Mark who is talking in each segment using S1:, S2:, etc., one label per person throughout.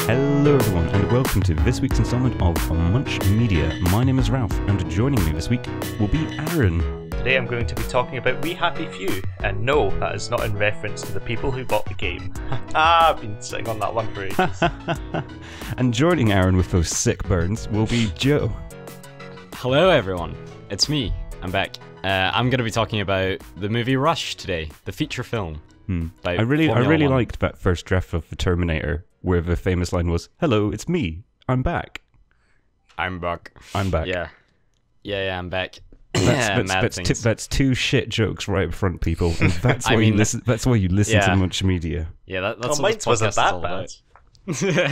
S1: Hello everyone and welcome to this week's installment of Munch Media. My name is Ralph and joining me this week will be Arran.
S2: Today I'm going to be talking about We Happy Few, and no, that is not in reference to the people who bought the game. I've been sitting on that one for ages.
S1: And joining Arran with those sick burns will be Joe.
S3: Hello everyone, it's me, I'm back. I'm going to be talking about the movie Rush today, the feature film.
S1: I really liked that first draft of The Terminator, where the famous line was, "Hello, it's me. I'm back."
S3: I'm back.
S1: I'm back.
S3: Yeah, I'm back.
S1: That's two shit jokes right up front, people. And that's why you listen. That's why you listen to Munch Media.
S3: Yeah, that's
S2: what mine wasn't that bad.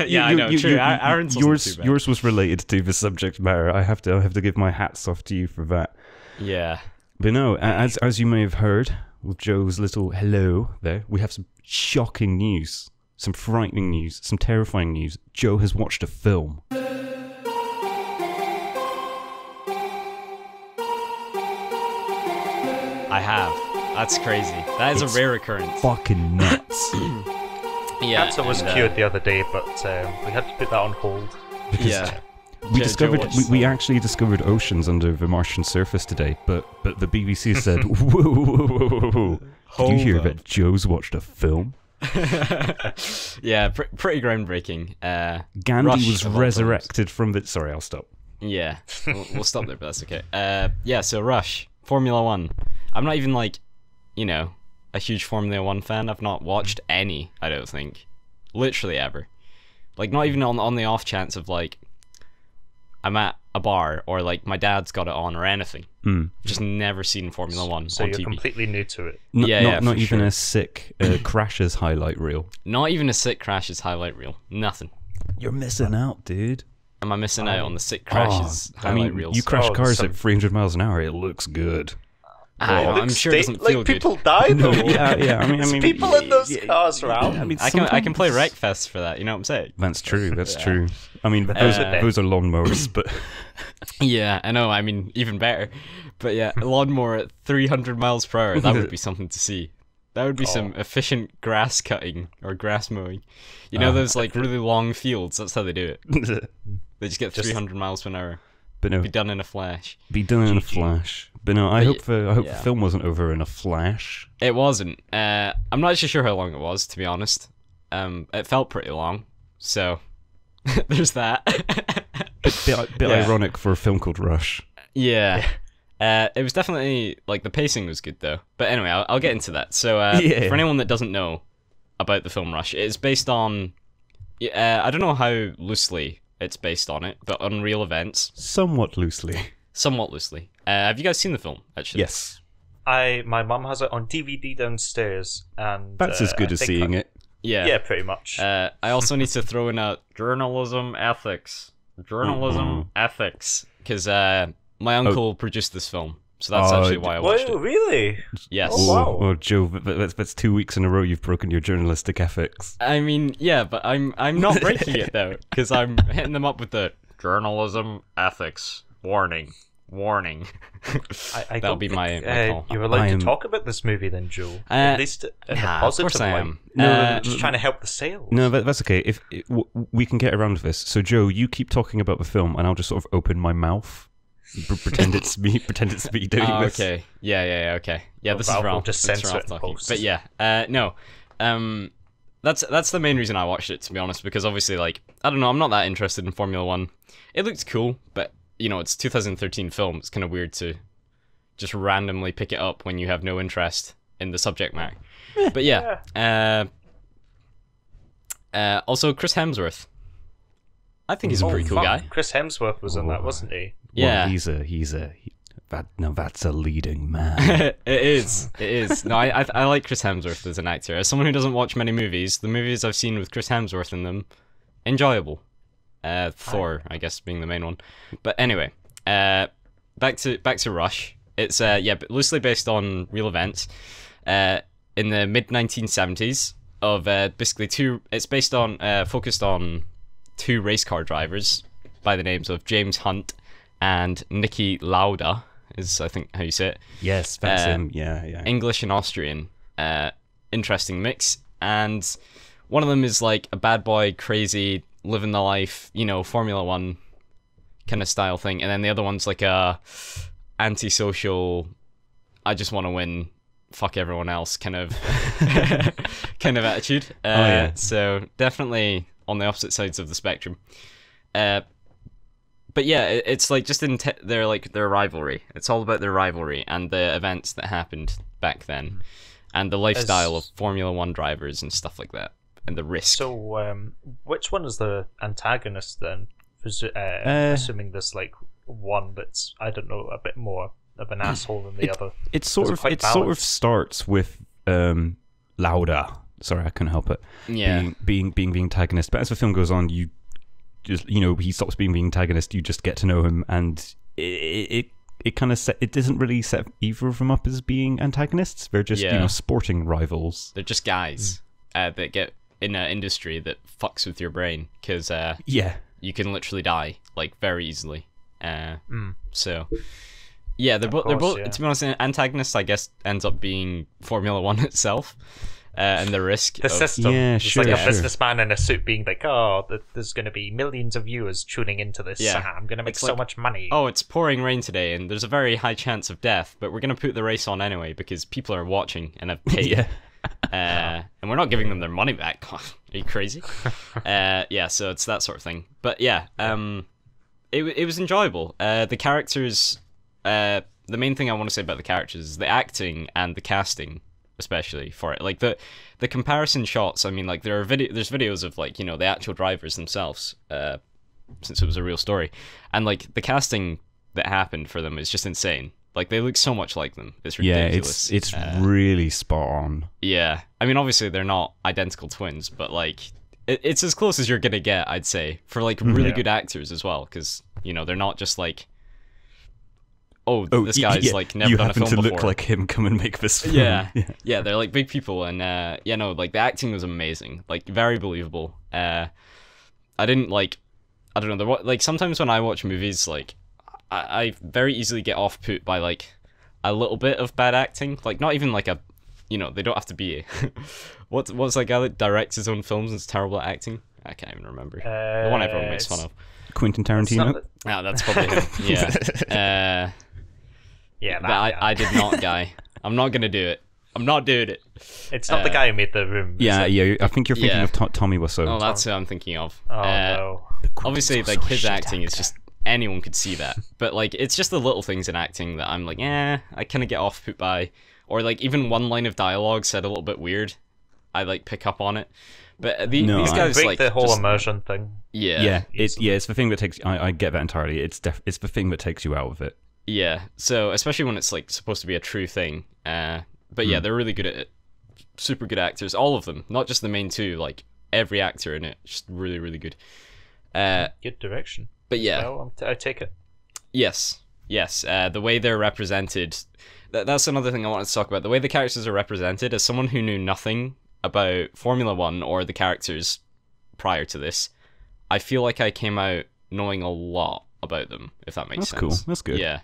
S3: Yeah, I know. True. Aaron's
S1: yours was related to the subject matter. I have to give my hats off to you for that.
S3: Yeah.
S1: But no, as you may have heard with Joe's little hello there, we have some shocking news. Some frightening news, some terrifying news. Joe has watched a film.
S3: I have. That's crazy. That is a rare occurrence.
S1: Fucking nuts.
S3: Yeah.
S2: Cancer was cured the other day, but we had to put that on hold.
S3: Yeah.
S1: We actually discovered oceans under the Martian surface today, but the BBC said, whoa. Did you hear that Joe's watched a film?
S3: Yeah, pretty groundbreaking.
S1: Gandhi was resurrected from the... Sorry, I'll stop.
S3: Yeah, we'll stop there, but that's okay. Yeah, so Rush, Formula 1. I'm not even a huge Formula 1 fan. I've not watched any, I don't think. Literally ever. Not even on the off chance of I'm at a bar or my dad's got it on or anything. Just never seen Formula 1
S2: so
S3: on
S2: you're
S3: TV.
S2: Completely new to it.
S1: Not even a sick crashes highlight reel.
S3: Not even a sick crashes highlight reel. Nothing.
S1: You're missing out, dude.
S3: Am I missing out on the sick crashes highlight reels?
S1: You crash cars at 300 miles an hour, it looks good.
S3: I'm sure it doesn't feel good.
S2: People die though.
S1: yeah. I mean,
S2: people in those cars, Ralph.
S3: I can play Wreckfest for that. You know what I'm saying?
S1: That's true. That's true. I mean, those are lawnmowers, but
S3: yeah, I know. I mean, even better. But yeah, a lawnmower at 300 miles per hour. That would be something to see. That would be some efficient grass cutting or grass mowing. You know those really long fields. That's how they do it. They just get 300 miles per hour.
S1: But no,
S3: be done in a flash.
S1: But no, I hope the film wasn't over in a flash.
S3: It wasn't. I'm not actually sure how long it was, to be honest. It felt pretty long, so there's that.
S1: bit ironic for a film called Rush.
S3: Yeah. It was definitely the pacing was good though. But anyway, I'll get into that. So for anyone that doesn't know about the film Rush, it's based on I don't know how loosely it's based on it, but on real events.
S1: Somewhat loosely.
S3: Have you guys seen the film, actually?
S1: Yes.
S2: My mum has it on DVD downstairs, and
S1: that's as good as seeing it.
S3: Yeah,
S2: pretty much.
S3: I also need to throw in a journalism ethics, because my uncle produced this film, so that's actually why I watched it.
S2: Really?
S3: Yes.
S2: Oh, wow.
S1: Oh, Joe, that's 2 weeks in a row you've broken your journalistic ethics.
S3: I mean, yeah, but I'm not breaking it though, because I'm hitting them up with the journalism ethics warning. That'll be my call.
S2: You're allowed to talk about this movie then, Joe. At least in a positive
S3: of course I am.
S2: No, just trying to help the sales.
S1: No, that's okay. If we can get around this. So, Joe, you keep talking about the film, and I'll just sort of open my mouth, pretend it's me doing this.
S3: Okay. Yeah. Okay. Yeah, this is Ralph.
S2: We'll just censor it in post.
S3: But yeah, no. That's the main reason I watched it, to be honest, because obviously, I don't know, I'm not that interested in Formula 1. It looked cool, but it's 2013 film. It's kind of weird to just randomly pick it up when you have no interest in the subject matter. But yeah. Also, Chris Hemsworth. I think he's a pretty cool guy.
S2: Chris Hemsworth was in that, wasn't he?
S1: Yeah. Well, that's a leading man.
S3: It is. No, I like Chris Hemsworth as an actor. As someone who doesn't watch many movies, the movies I've seen with Chris Hemsworth in them, enjoyable. Thor, I guess, being the main one. But anyway, back to Rush. It's but loosely based on real events. In the mid 1970s of basically it's based on focused on two race car drivers by the names of James Hunt and Niki Lauda, is I think how you say it.
S1: Yes, that's him. Yeah.
S3: English and Austrian. Interesting mix. And one of them is a bad boy, crazy living the life, Formula One kind of style thing, and then the other one's like a antisocial, I just want to win, fuck everyone else kind of kind of attitude. So definitely on the opposite sides of the spectrum. But yeah, it's like just their rivalry. It's all about their rivalry and the events that happened back then, and the lifestyle of Formula One drivers and stuff like that, and the risk.
S2: So, which one is the antagonist then? Assuming there's like one that's, I don't know, a bit more of an asshole than the other.
S1: It sort of starts with Lauda. Sorry, I couldn't help it.
S3: Yeah,
S1: being the antagonist. But as the film goes on, you just he stops being the antagonist. You just get to know him, and it kind of it doesn't really set either of them up as being antagonists. They're just sporting rivals.
S3: They're just guys that get in an industry that fucks with your brain because you can literally die like very easily. So yeah, they're both. To be honest, antagonists, I guess, ends up being Formula One itself. And the risk.
S2: The system. Yeah, sure. It's like a businessman in a suit being like, oh, there's going to be millions of viewers tuning into this. Yeah. I'm going to make so much money.
S3: Oh, it's pouring rain today, and there's a very high chance of death, but we're going to put the race on anyway because people are watching and have paid. And we're not giving them their money back. Are you crazy? So it's that sort of thing. But yeah, it was enjoyable. The characters, the main thing I want to say about the characters is the acting and the casting, especially for it. Like the comparison shots, I mean, like there's videos of like, the actual drivers themselves, since it was a real story. And like the casting that happened for them is just insane. Like they look so much like them. It's ridiculous.
S1: Yeah, it's really spot on.
S3: Yeah. I mean, obviously they're not identical twins, but like it's as close as you're going to get, I'd say, for like really good actors as well, cuz they're not just like this guy's like never done a film before. You happen to look
S1: like him, come and make this film.
S3: Yeah, they're like big people, and like the acting was amazing, like very believable. I don't know, like sometimes when I watch movies, like I very easily get off put by like a little bit of bad acting, like not even like a, they don't have to be what's that guy that directs his own films and is terrible at acting? I can't even remember. The one everyone makes fun of.
S1: Quentin Tarantino.
S3: That's probably him. Yeah. I did not, guy. I'm not gonna do it. I'm not doing it.
S2: It's not the guy who made The Room.
S1: Yeah. I think you're thinking of Tommy Wiseau.
S3: Oh, that's who I'm thinking of.
S2: Oh no.
S3: Obviously, like his acting is just, anyone could see that. But like, it's just the little things in acting that I'm like, I kind of get off put by, or like even one line of dialogue said a little bit weird, I like pick up on it. But these guys
S2: break
S3: like
S2: the whole immersion thing.
S1: It's the thing that takes. I get that entirely. It's the thing that takes you out of it.
S3: Yeah, so especially when it's like supposed to be a true thing. But yeah, they're really good at it. Super good actors, all of them, not just the main two. Like every actor in it, just really, really good.
S2: Good direction.
S3: But yeah,
S2: well, I take it.
S3: Yes. The way they're represented. That's another thing I wanted to talk about. The way the characters are represented, as someone who knew nothing about Formula One or the characters prior to this, I feel like I came out knowing a lot about them, if that makes sense.
S1: That's cool. That's good.
S3: Yeah.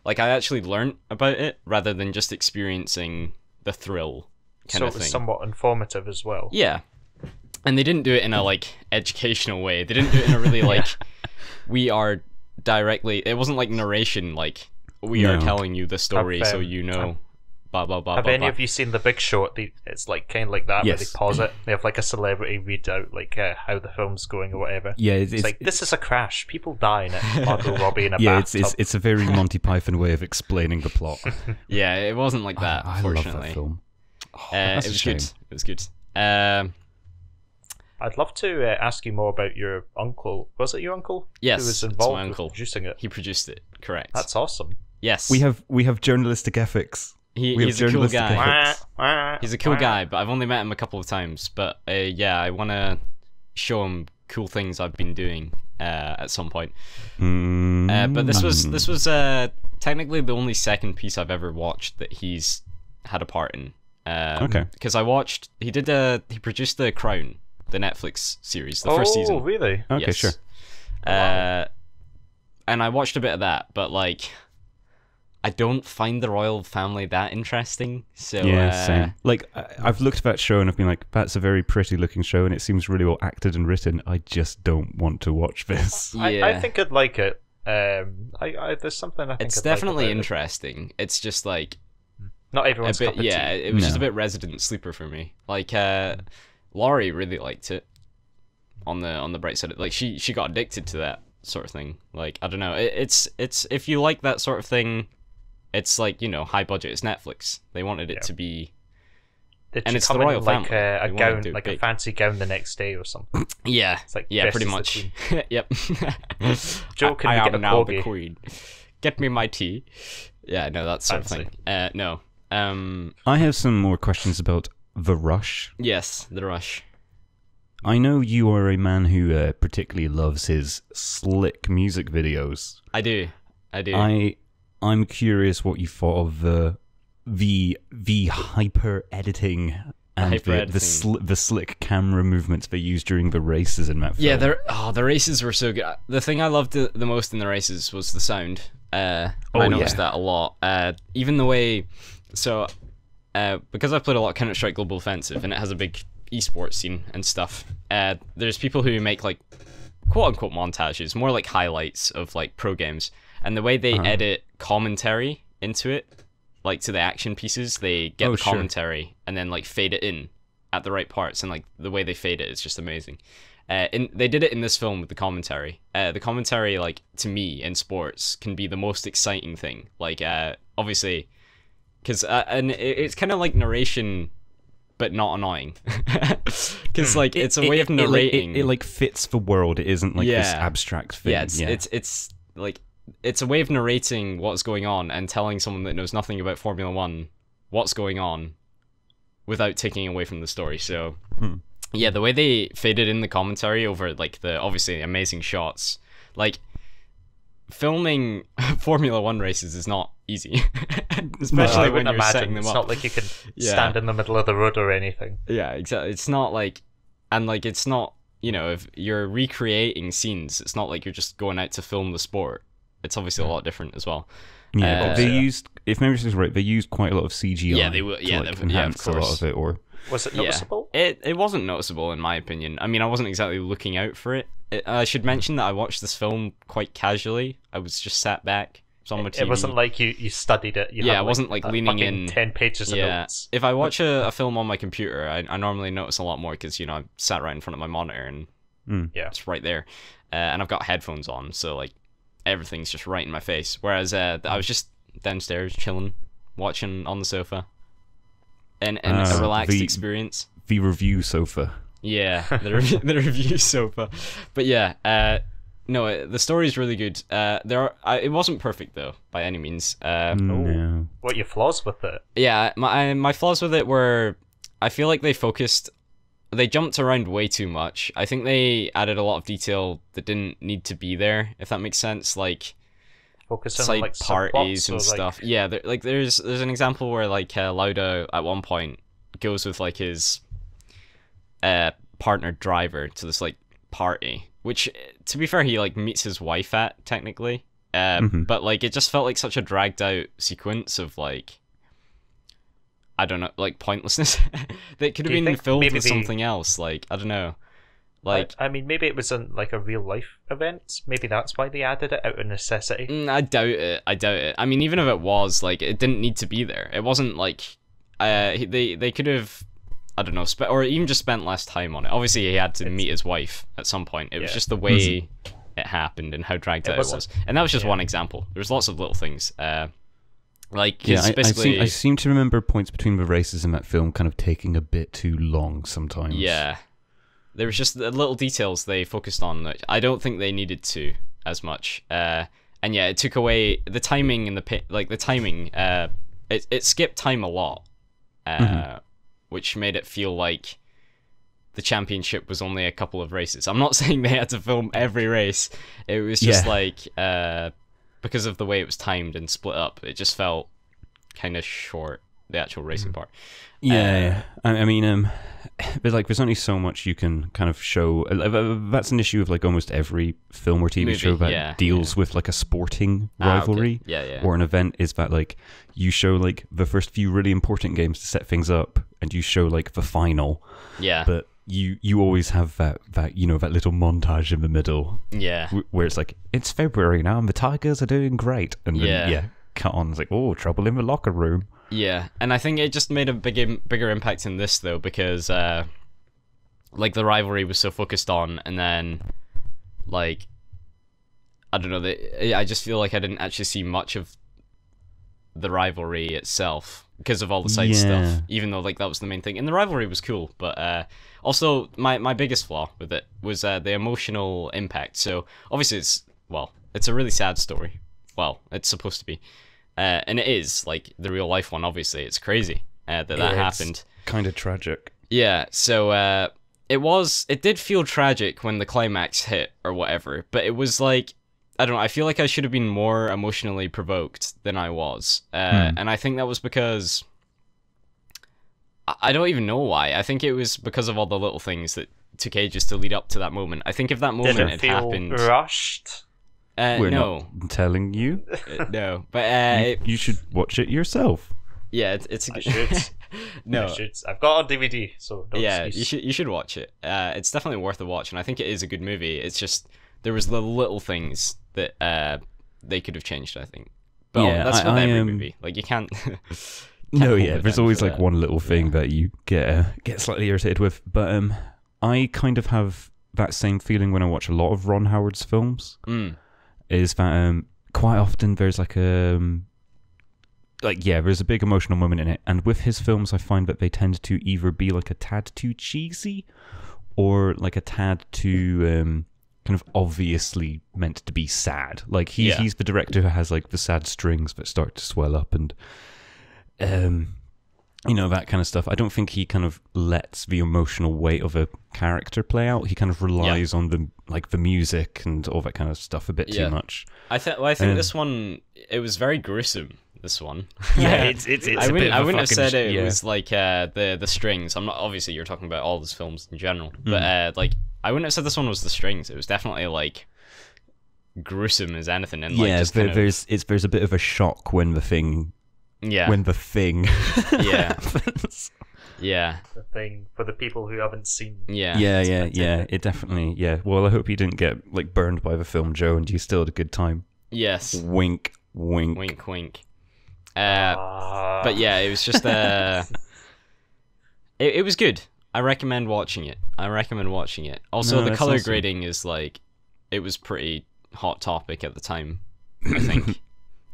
S3: Like I actually learnt about it rather than just experiencing the thrill kind of thing.
S2: So it was somewhat informative as well.
S3: Yeah. And they didn't do it in a like educational way. They didn't do it in a really like we are directly, it wasn't like narration, like we are telling you the story so you know blah blah blah.
S2: Have any of you seen The Big Show? It's like kind of like that,
S1: yes.
S2: where they pause it. They have like a celebrity read out like how the film's going or whatever.
S1: Yeah,
S2: it's like this is a crash. People die in it. Margot Robbie in a bathtub.
S1: It's a very Monty Python way of explaining the plot.
S3: Yeah, it wasn't like that.
S1: I love that film.
S3: It was good. It was good.
S2: I'd love to ask you more about your uncle. Was it your uncle?
S3: Yes,
S2: who was involved
S3: my uncle.
S2: with producing it?
S3: He produced it. Correct.
S2: That's awesome.
S3: Yes.
S1: We have journalistic ethics.
S3: He's a cool guy. He's a cool guy, but I've only met him a couple of times. But I want to show him cool things I've been doing at some point. But this was technically the only second piece I've ever watched that he's had a part in.
S1: Okay.
S3: Because he produced The Crown, the Netflix series, the first season.
S2: Oh, really?
S1: Okay,
S3: yes.
S1: Sure.
S3: And I watched a bit of that, but like, I don't find the royal family that interesting. So
S1: yeah, same. Like I've looked at that show and I've been like, that's a very pretty looking show and it seems really well acted and written. I just don't want to watch this.
S3: Yeah.
S2: I think I'd like it. There's something I think
S3: it's
S2: I'd
S3: definitely
S2: like about
S3: interesting. It's just like
S2: not everyone's
S3: a bit,
S2: cup of
S3: yeah,
S2: tea.
S3: it was just a bit resident sleeper for me. Like Laurie really liked it. On the bright side, like she got addicted to that sort of thing. Like I don't know, it's if you like that sort of thing, it's like, you know, high budget. It's Netflix. They wanted it to be,
S2: Did
S3: and
S2: she
S3: it's
S2: come
S3: the
S2: in
S3: royal
S2: like
S3: family.
S2: a
S3: They wanted to
S2: gown,
S3: do it
S2: like a
S3: big.
S2: fancy gown the next day or something?
S3: Yeah,
S2: It's like
S3: yeah,
S2: dressed
S3: pretty
S2: as the
S3: much.
S2: queen.
S3: Yep.
S2: Joe, can
S3: I
S2: we get
S3: am
S2: a
S3: now the
S2: corgi?
S3: queen. Get me my tea. Yeah, no, that sort of thing. No.
S1: I have some more questions about The Rush.
S3: Yes, The Rush.
S1: I know you are a man who particularly loves his slick music videos.
S3: I do.
S1: I'm curious what you thought of the hyper editing and the slick camera movements they used during the races in that film.
S3: Yeah, the races were so good. The thing I loved the most in the races was the sound. I noticed that a lot. Even the way, because I've played a lot of Counter-Strike Global Offensive and it has a big esports scene and stuff. There's people who make like quote-unquote montages, more like highlights of like pro games, and the way they edit commentary into it, like to the action pieces, they get the commentary and then like fade it in at the right parts, and like the way they fade it is just amazing. They did it in this film with the commentary. The commentary, like, to me in sports can be the most exciting thing. Like, obviously, because it's kind of like narration, but not annoying. Because like it's a way of narrating.
S1: It like fits the world. It isn't like this abstract thing.
S3: Yeah, it's like it's a way of narrating what's going on and telling someone that knows nothing about Formula One what's going on without taking away from the story. So yeah, the way they faded in the commentary over like the obviously amazing shots, like filming Formula One races is not easy, especially when you're setting them
S2: it's
S3: up.
S2: Not like you can stand in the middle of the road or anything.
S3: Yeah, exactly. It's not like, and like it's not, you know, if you're recreating scenes, it's not like you're just going out to film the sport. It's obviously a lot different as well.
S1: Yeah, but they used, if memory serves right, they used quite a lot of CGI.
S3: Yeah, they will. Yeah,
S1: to, like, enhance a lot of it. Or
S2: was it noticeable?
S3: It wasn't noticeable in my opinion. I mean, I wasn't exactly looking out for it. I should mention that I watched this film quite casually. I was just sat back. It was on my TV.
S2: It wasn't like you studied it. You
S3: yeah,
S2: had,
S3: I wasn't like leaning in
S2: 10 pages of notes.
S3: If I watch a film on my computer, I normally notice a lot more because, you know, I'm sat right in front of my monitor and it's right there. And I've got headphones on, so like everything's just right in my face. Whereas I was just downstairs chilling, watching on the sofa. And it's a relaxed experience.
S1: The review sofa.
S3: Yeah, the review sofa. But yeah, no, the story is really good. It wasn't perfect though, by any means.
S1: No.
S2: What are your flaws with it?
S3: Yeah, my flaws with it were, I feel like they jumped around way too much. I think they added a lot of detail that didn't need to be there, if that makes sense. Like
S2: focusing
S3: side
S2: on like
S3: parties and
S2: like...
S3: stuff. Yeah, there's an example where like Lauda at one point goes with like his partner driver to this like party, which to be fair he like meets his wife at technically, but like it just felt like such a dragged out sequence of like, I don't know, like pointlessness that could have been filled with something else. Like I don't know, like
S2: I mean maybe it was like a real life event. Maybe that's why they added it out of necessity.
S3: I doubt it. I mean, even if it was, like, it didn't need to be there. It wasn't like they could have, I don't know, or even just spent less time on it. Obviously, he had to meet his wife at some point. It was just the way it happened and how dragged out it was. And that was just one example. There's lots of little things. Like,
S1: I seem to remember points between the races in that film kind of taking a bit too long sometimes.
S3: Yeah. There was just the little details they focused on that I don't think they needed to as much. And yeah, it took away the timing and the timing. It skipped time a lot, which made it feel like the championship was only a couple of races. I'm not saying they had to film every race. It was just like because of the way it was timed and split up, it just felt kind of short. the actual racing part.
S1: Yeah, I mean, but like, there's only so much you can kind of show. That's an issue of like almost every film or TV show that deals with like a sporting rivalry or an event. Is that like you show like the first few really important games to set things up, and you show like the final.
S3: Yeah,
S1: but you always have that that little montage in the middle.
S3: Yeah,
S1: where it's like it's February now and the Tigers are doing great, and then cut on. It's like, oh, trouble in the locker room.
S3: Yeah, and I think it just made a bigger impact in this though, because like the rivalry was so focused on, and then like I don't know, I just feel like I didn't actually see much of the rivalry itself because of all the side stuff. Even though like that was the main thing, and the rivalry was cool, but also my biggest flaw with it was the emotional impact. So obviously it's a really sad story. Well, it's supposed to be. And it is, like, the real life one, obviously. It's crazy that happened.
S1: Kind of tragic.
S3: Yeah, so it did feel tragic when the climax hit or whatever, but it was like, I don't know, I feel like I should have been more emotionally provoked than I was. And I think that was because, I don't even know why. I think it was because of all the little things that took ages to lead up to that moment. I think if that moment had happened...
S2: rushed?
S1: We're
S3: no.
S1: not telling you.
S3: No, but
S1: you should watch it yourself.
S3: Yeah, it's
S2: I should.
S3: no,
S2: I should. I've got it on DVD, so don't excuse.
S3: you should watch it. It's definitely worth a watch, and I think it is a good movie. It's just there was the little things that they could have changed, I think. But that's with every movie. Like you can't.
S1: There's always like one little thing that you get slightly irritated with. But I kind of have that same feeling when I watch a lot of Ron Howard's films. Is that quite often there's like there's a big emotional moment in it, and with his films I find that they tend to either be like a tad too cheesy or like a tad too kind of obviously meant to be sad. Like he's the director who has like the sad strings that start to swell up and that kind of stuff. I don't think he kind of lets the emotional weight of a character play out. He kind of relies on the music and all that kind of stuff a bit too much.
S3: I think this one, it was very gruesome. This one,
S1: it's
S3: I wouldn't have said it was like the strings. I'm not, obviously you're talking about all those films in general, but like I wouldn't have said this one was the strings. It was definitely like gruesome as anything. And like,
S1: there's a bit of a shock when the thing. When the thing happens.
S3: Yeah.
S2: The thing for the people who haven't seen.
S1: Yeah. It definitely. Yeah. Well, I hope you didn't get like burned by the film, Joe, and you still had a good time.
S3: Yes.
S1: Wink, wink,
S3: wink, wink. But yeah, it was just it was good. I recommend watching it. Also, the color grading is like, it was pretty hot topic at the time, I think.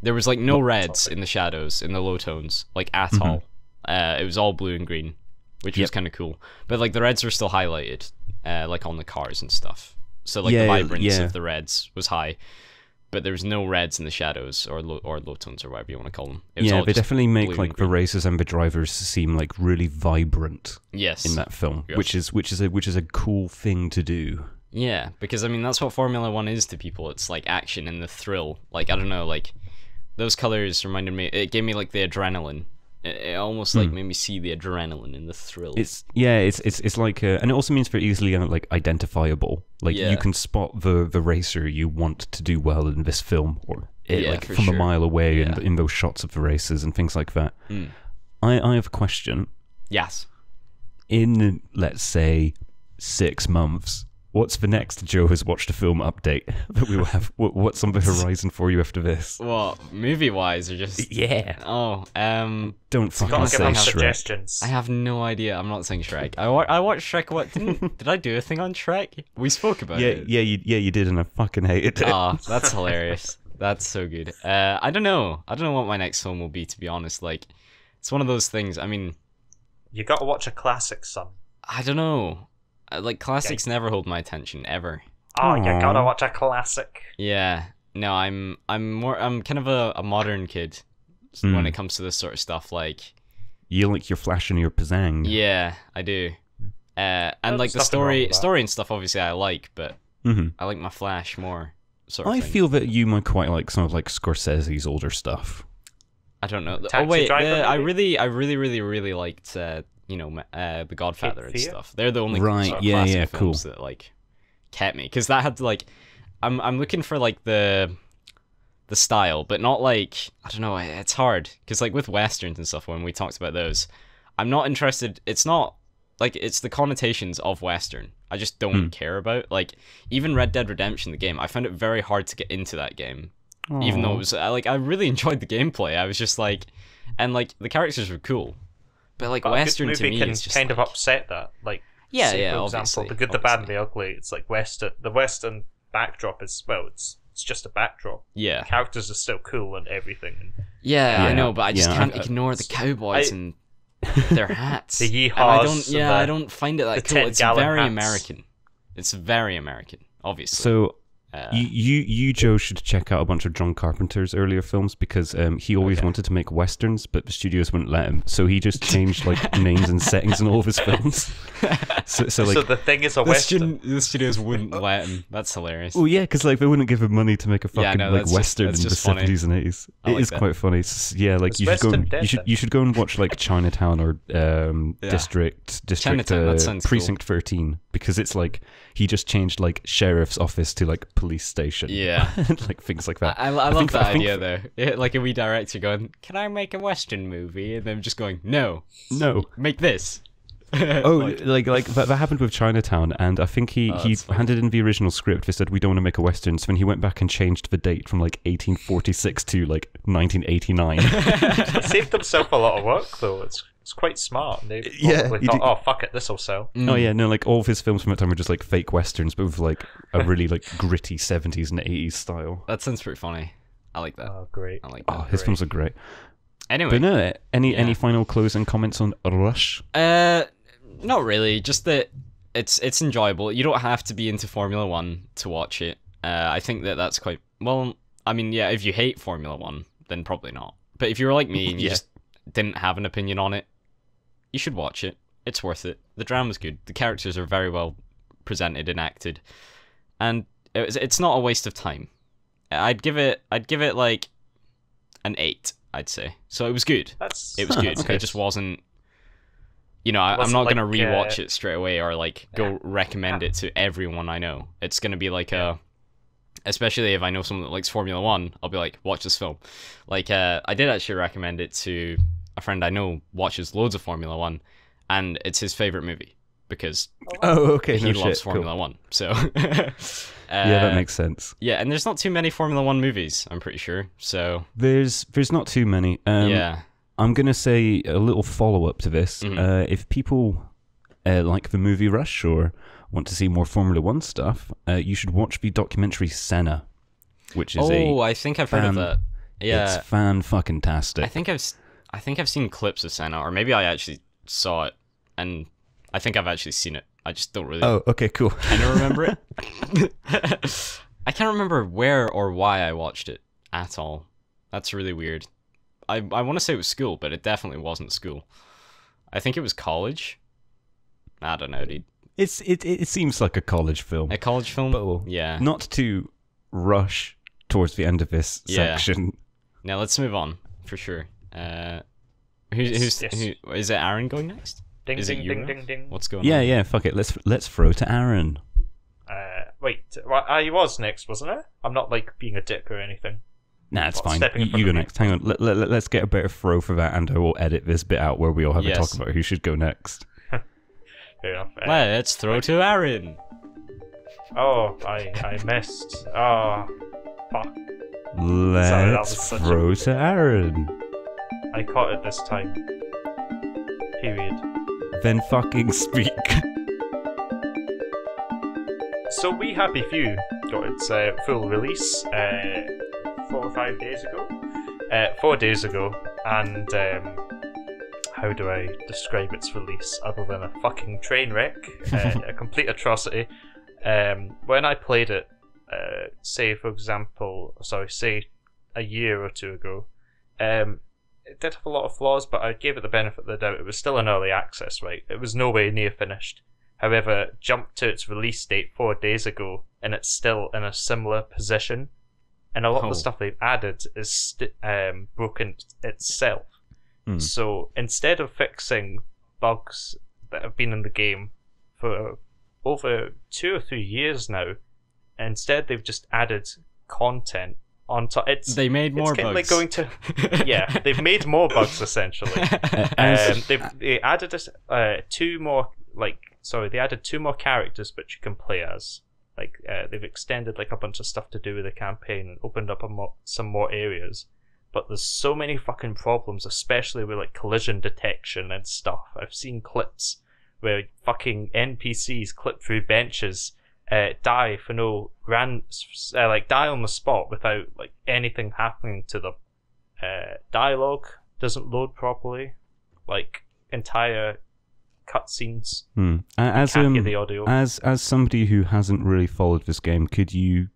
S3: There was like no reds in the shadows, in the low tones, like at all. It was all blue and green, which was kind of cool. But like the reds were still highlighted, like on the cars and stuff. So like the vibrance of the reds was high, but there was no reds in the shadows or low tones or whatever you want to call them. It was all
S1: they definitely make like the races and the drivers seem like really vibrant.
S3: Yes.
S1: In that film, which is a cool thing to do.
S3: Yeah, because I mean that's what Formula 1 is to people. It's like action and the thrill. Like I don't know, like. Those colors reminded me. It gave me like the adrenaline. It almost like made me see the adrenaline and the thrill.
S1: It's like, and it also means they're easily like identifiable. Like you can spot the racer you want to do well in this film, or from a mile away in those shots of the races and things like that. I have a question.
S3: Yes.
S1: In let's say 6 months. What's the next Joe has watched a film update that we will have? What's on the horizon for you after this?
S3: Well, movie-wise, or just...
S1: Yeah.
S3: Oh,
S1: don't fucking say Shrek.
S2: Suggestions.
S3: I have no idea. I'm not saying Shrek. I watched Shrek. What? Did I do a thing on Shrek? We spoke about it.
S1: Yeah, you did, and I fucking hated it.
S3: Oh, that's hilarious. That's so good. I don't know. I don't know what my next film will be, to be honest. Like, it's one of those things. I mean...
S2: You gotta watch a classic, son.
S3: I don't know. Like classics never hold my attention ever.
S2: Oh, you gotta watch a classic.
S3: Yeah, no, I'm kind of a modern kid when it comes to this sort of stuff. Like,
S1: you like your flash and your pizzang.
S3: Yeah, I do. And like the story and stuff, obviously I like, but I like my flash more. Sort of
S1: I
S3: thing.
S1: feel that you might quite like some of like Scorsese's older stuff.
S3: I don't know.
S2: Taxi
S3: Oh wait,
S2: Driver,
S3: I
S2: maybe?
S3: really liked The Godfather and
S2: Fear?
S3: stuff. They're the only
S1: Right,
S3: sort of
S1: yeah,
S3: classic
S1: yeah,
S3: films
S1: cool.
S3: that like kept me, because that had like I'm looking for like the style, but not like, I don't know. It's hard because like with westerns and stuff, when we talked about those, I'm not interested. It's not like, it's the connotations of western I just don't care about. Like even Red Dead Redemption, the game, I found it very hard to get into that game. Even though it was I really enjoyed the gameplay. I was just like, and like the characters were cool, but like
S2: But
S3: western
S2: a
S3: to
S2: good movie
S3: me
S2: can
S3: is just
S2: kind of
S3: like,
S2: upset that. Like,
S3: Yeah,
S2: say,
S3: yeah,
S2: for
S3: obviously,
S2: example, the good, the bad, and
S3: obviously.
S2: the ugly. It's like the Western backdrop is, well, it's just a backdrop.
S3: yeah,
S2: The characters are still cool and everything. And
S3: yeah, I
S1: Yeah,
S3: know, but I just
S1: yeah,
S3: can't
S1: I-
S3: ignore the cowboys and their hats.
S2: The yeehaws
S3: And I don't,
S2: and
S3: yeah,
S2: the-
S3: I don't find it that
S2: the
S3: cool.
S2: 10
S3: It's
S2: gallon
S3: very
S2: hats.
S3: American. It's very American, obviously.
S1: So
S3: Uh,
S1: you Joe should check out a bunch of John Carpenter's earlier films, because he always wanted to make westerns, but the studios wouldn't let him. So he just changed like names and settings in all of his films. So like,
S2: so the thing is a Western.
S3: the studios wouldn't let him. That's hilarious.
S1: well, yeah, because like they wouldn't give him money to make a
S3: Yeah,
S1: fucking
S3: no,
S1: like
S3: that's just-
S1: western
S3: that's
S1: in the
S3: just funny.
S1: 70s and 80s.
S3: I
S1: It
S3: like
S1: is
S3: that.
S1: quite funny. Yeah, like
S2: Is
S1: you should go.
S2: Western dead
S1: You should
S2: then?
S1: you should go and watch like Chinatown or District
S3: Chinatown, that sounds cool.
S1: Precinct 13, because it's like he just changed like sheriff's office to like police station.
S3: Yeah.
S1: Like things like that.
S3: I love
S1: think-
S3: that
S1: I think-
S3: idea though. Yeah, like a wee director going, "Can I make a western movie?" And them just going, "No,
S1: No.
S3: make this."
S1: Oh, like that happened with Chinatown, and I think he
S3: that's funny.
S1: handed in the original script. They said we don't want to make a western, so then he went back and changed the date from like 1846 to like 1989.
S2: He saved himself a lot of work, though. It's quite smart. They
S1: Yeah,
S2: probably
S1: he
S2: thought,
S1: did-
S2: oh, fuck it, this'll sell.
S1: Oh yeah, no, like all of his films from that time were just like fake westerns, but with like a really like gritty 70s and 80s style.
S3: That sounds pretty funny. I like that.
S2: Oh, great.
S3: I like
S1: Oh,
S3: that.
S1: his films are great.
S3: Anyway,
S1: But no, any
S3: Yeah.
S1: final closing comments on Rush?
S3: not really. Just that it's enjoyable. You don't have to be into Formula One to watch it. I think that's quite well. I mean, yeah, if you hate Formula One, then probably not. But if you're like me and you
S1: Yeah.
S3: just didn't have an opinion on it, you should watch it. It's worth it. The drama's good. The characters are very well presented and acted, and it's not a waste of time. I'd give it like an 8. I'd say. So it was good.
S2: That's
S3: It was good.
S1: okay.
S3: It just wasn't. I'm
S2: Wasn't
S3: not gonna
S2: like,
S3: rewatch it straight away or like go recommend it to everyone I know. It's gonna be like especially if I know someone that likes Formula One, I'll be like, watch this film. Like I did actually recommend it to a friend I know watches loads of Formula One, and it's his favorite movie because
S1: Oh, okay,
S3: he
S1: no
S3: loves
S1: shit.
S3: Formula
S1: Cool.
S3: One. So
S1: Yeah, that makes sense.
S3: yeah, and there's not too many Formula One movies, I'm pretty sure. So
S1: There's not too many.
S3: yeah.
S1: I'm gonna say a little follow up to this.
S3: Mhm.
S1: If people like the movie Rush or want to see more Formula One stuff, you should watch the documentary Senna, which is
S3: I think I've heard of
S1: fan-
S3: that. Yeah,
S1: it's fan fucking tastic.
S3: I think I've seen clips of Senna, or maybe I actually saw it, and I think I've actually seen it. I just don't really
S1: Oh, okay, cool.
S3: kind of remember it. I can't remember where or why I watched it at all. That's really weird. I want to say it was school, but it definitely wasn't school. I think it was college. I don't know, dude.
S1: It seems like a college film,
S3: A college film?
S1: but
S3: Yeah.
S1: not to rush towards the end of this
S3: Yeah.
S1: section.
S3: Now let's move on for sure. Who's
S2: Yes.
S3: who, is it? Aaron going next?
S2: ding,
S3: Is it
S2: ding,
S3: you,
S2: ding,
S3: Rob?
S2: ding, ding.
S3: What's going
S1: Yeah,
S3: on?
S1: yeah. Fuck it. Let's throw to Arran.
S2: Wait, I was next, wasn't I? I'm not like being a dick or anything.
S1: Nah, it's
S2: What,
S1: fine.
S2: stepping in
S1: You
S2: front
S1: go
S2: of me?
S1: next. Hang on. Let's get a better throw for that, and I will edit this bit out where we all have a
S3: Yes.
S1: talk about who should go next.
S2: Fair enough.
S3: Let's throw to Aaron.
S2: Oh, I missed. Oh, fuck. that
S1: Let's
S2: was such
S1: throw to Arran.
S2: I caught it this time. Period.
S1: Then fucking speak.
S2: So We Happy Few got its full release 4 or 5 days ago. 4 days ago, and how do I describe its release other than a fucking train wreck? A complete atrocity. When I played it, say a year or two ago, it did have a lot of flaws, but I gave it the benefit of the doubt. It was still in early access, right? It was no way near finished. However, it jumped to its release date 4 days ago, and it's still in a similar position and a lot of the
S3: Oh.
S2: stuff they've added is broken itself. So instead of fixing bugs that have been in the game for over 2 or 3 years now, instead they've just added content on top.
S3: They made more
S2: it's kind
S3: bugs.
S2: of like going to they've made more bugs essentially. They added they added 2 more characters which you can play as. Like they've extended like a bunch of stuff to do with the campaign and opened up some more areas. But there's so many fucking problems, especially with like collision detection and stuff. I've seen clips where fucking NPCs clip through benches, die for no die on the spot without like anything happening to them. Dialogue doesn't load properly, like entire cutscenes.
S1: As
S2: Can't get the audio.
S1: as somebody who hasn't really followed this game, could you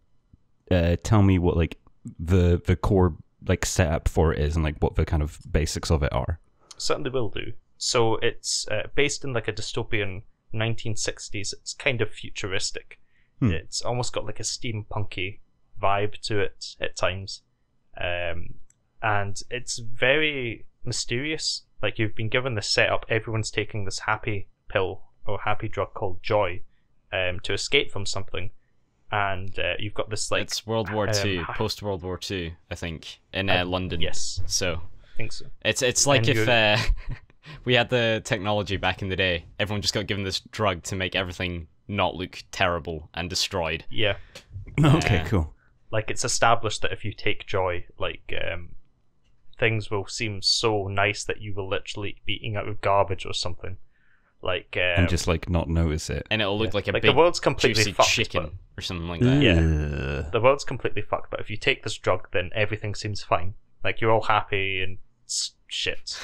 S1: tell me what like the core like setup for it is and like what the kind of basics of it are?
S2: Certainly will do. So it's based in like a dystopian 1960s. It's kind of futuristic. It's almost got like a steampunky vibe to it at times, and it's very mysterious. Like you've been given the setup. Everyone's taking this happy pill or happy drug called joy, to escape from something. And you've got this like
S3: It's World War II, post World War II, I think, in London.
S2: Yes,
S3: So
S2: I think so.
S3: it's like
S2: And
S3: if we had the technology back in the day, everyone just got given this drug to make everything not look terrible and destroyed.
S2: Yeah,
S1: Okay, cool.
S2: like it's established that if you take joy, like things will seem so nice that you will literally be eating out of garbage or something. Like
S1: And just like not notice it.
S3: And it'll look like a
S2: like
S3: big
S2: the world's completely
S3: juicy
S2: fucked,
S3: chicken
S2: but-
S3: or something like that.
S2: Yeah.
S1: Ugh.
S2: the world's completely fucked. But if you take this drug, then everything seems fine. Like you're all happy and shit.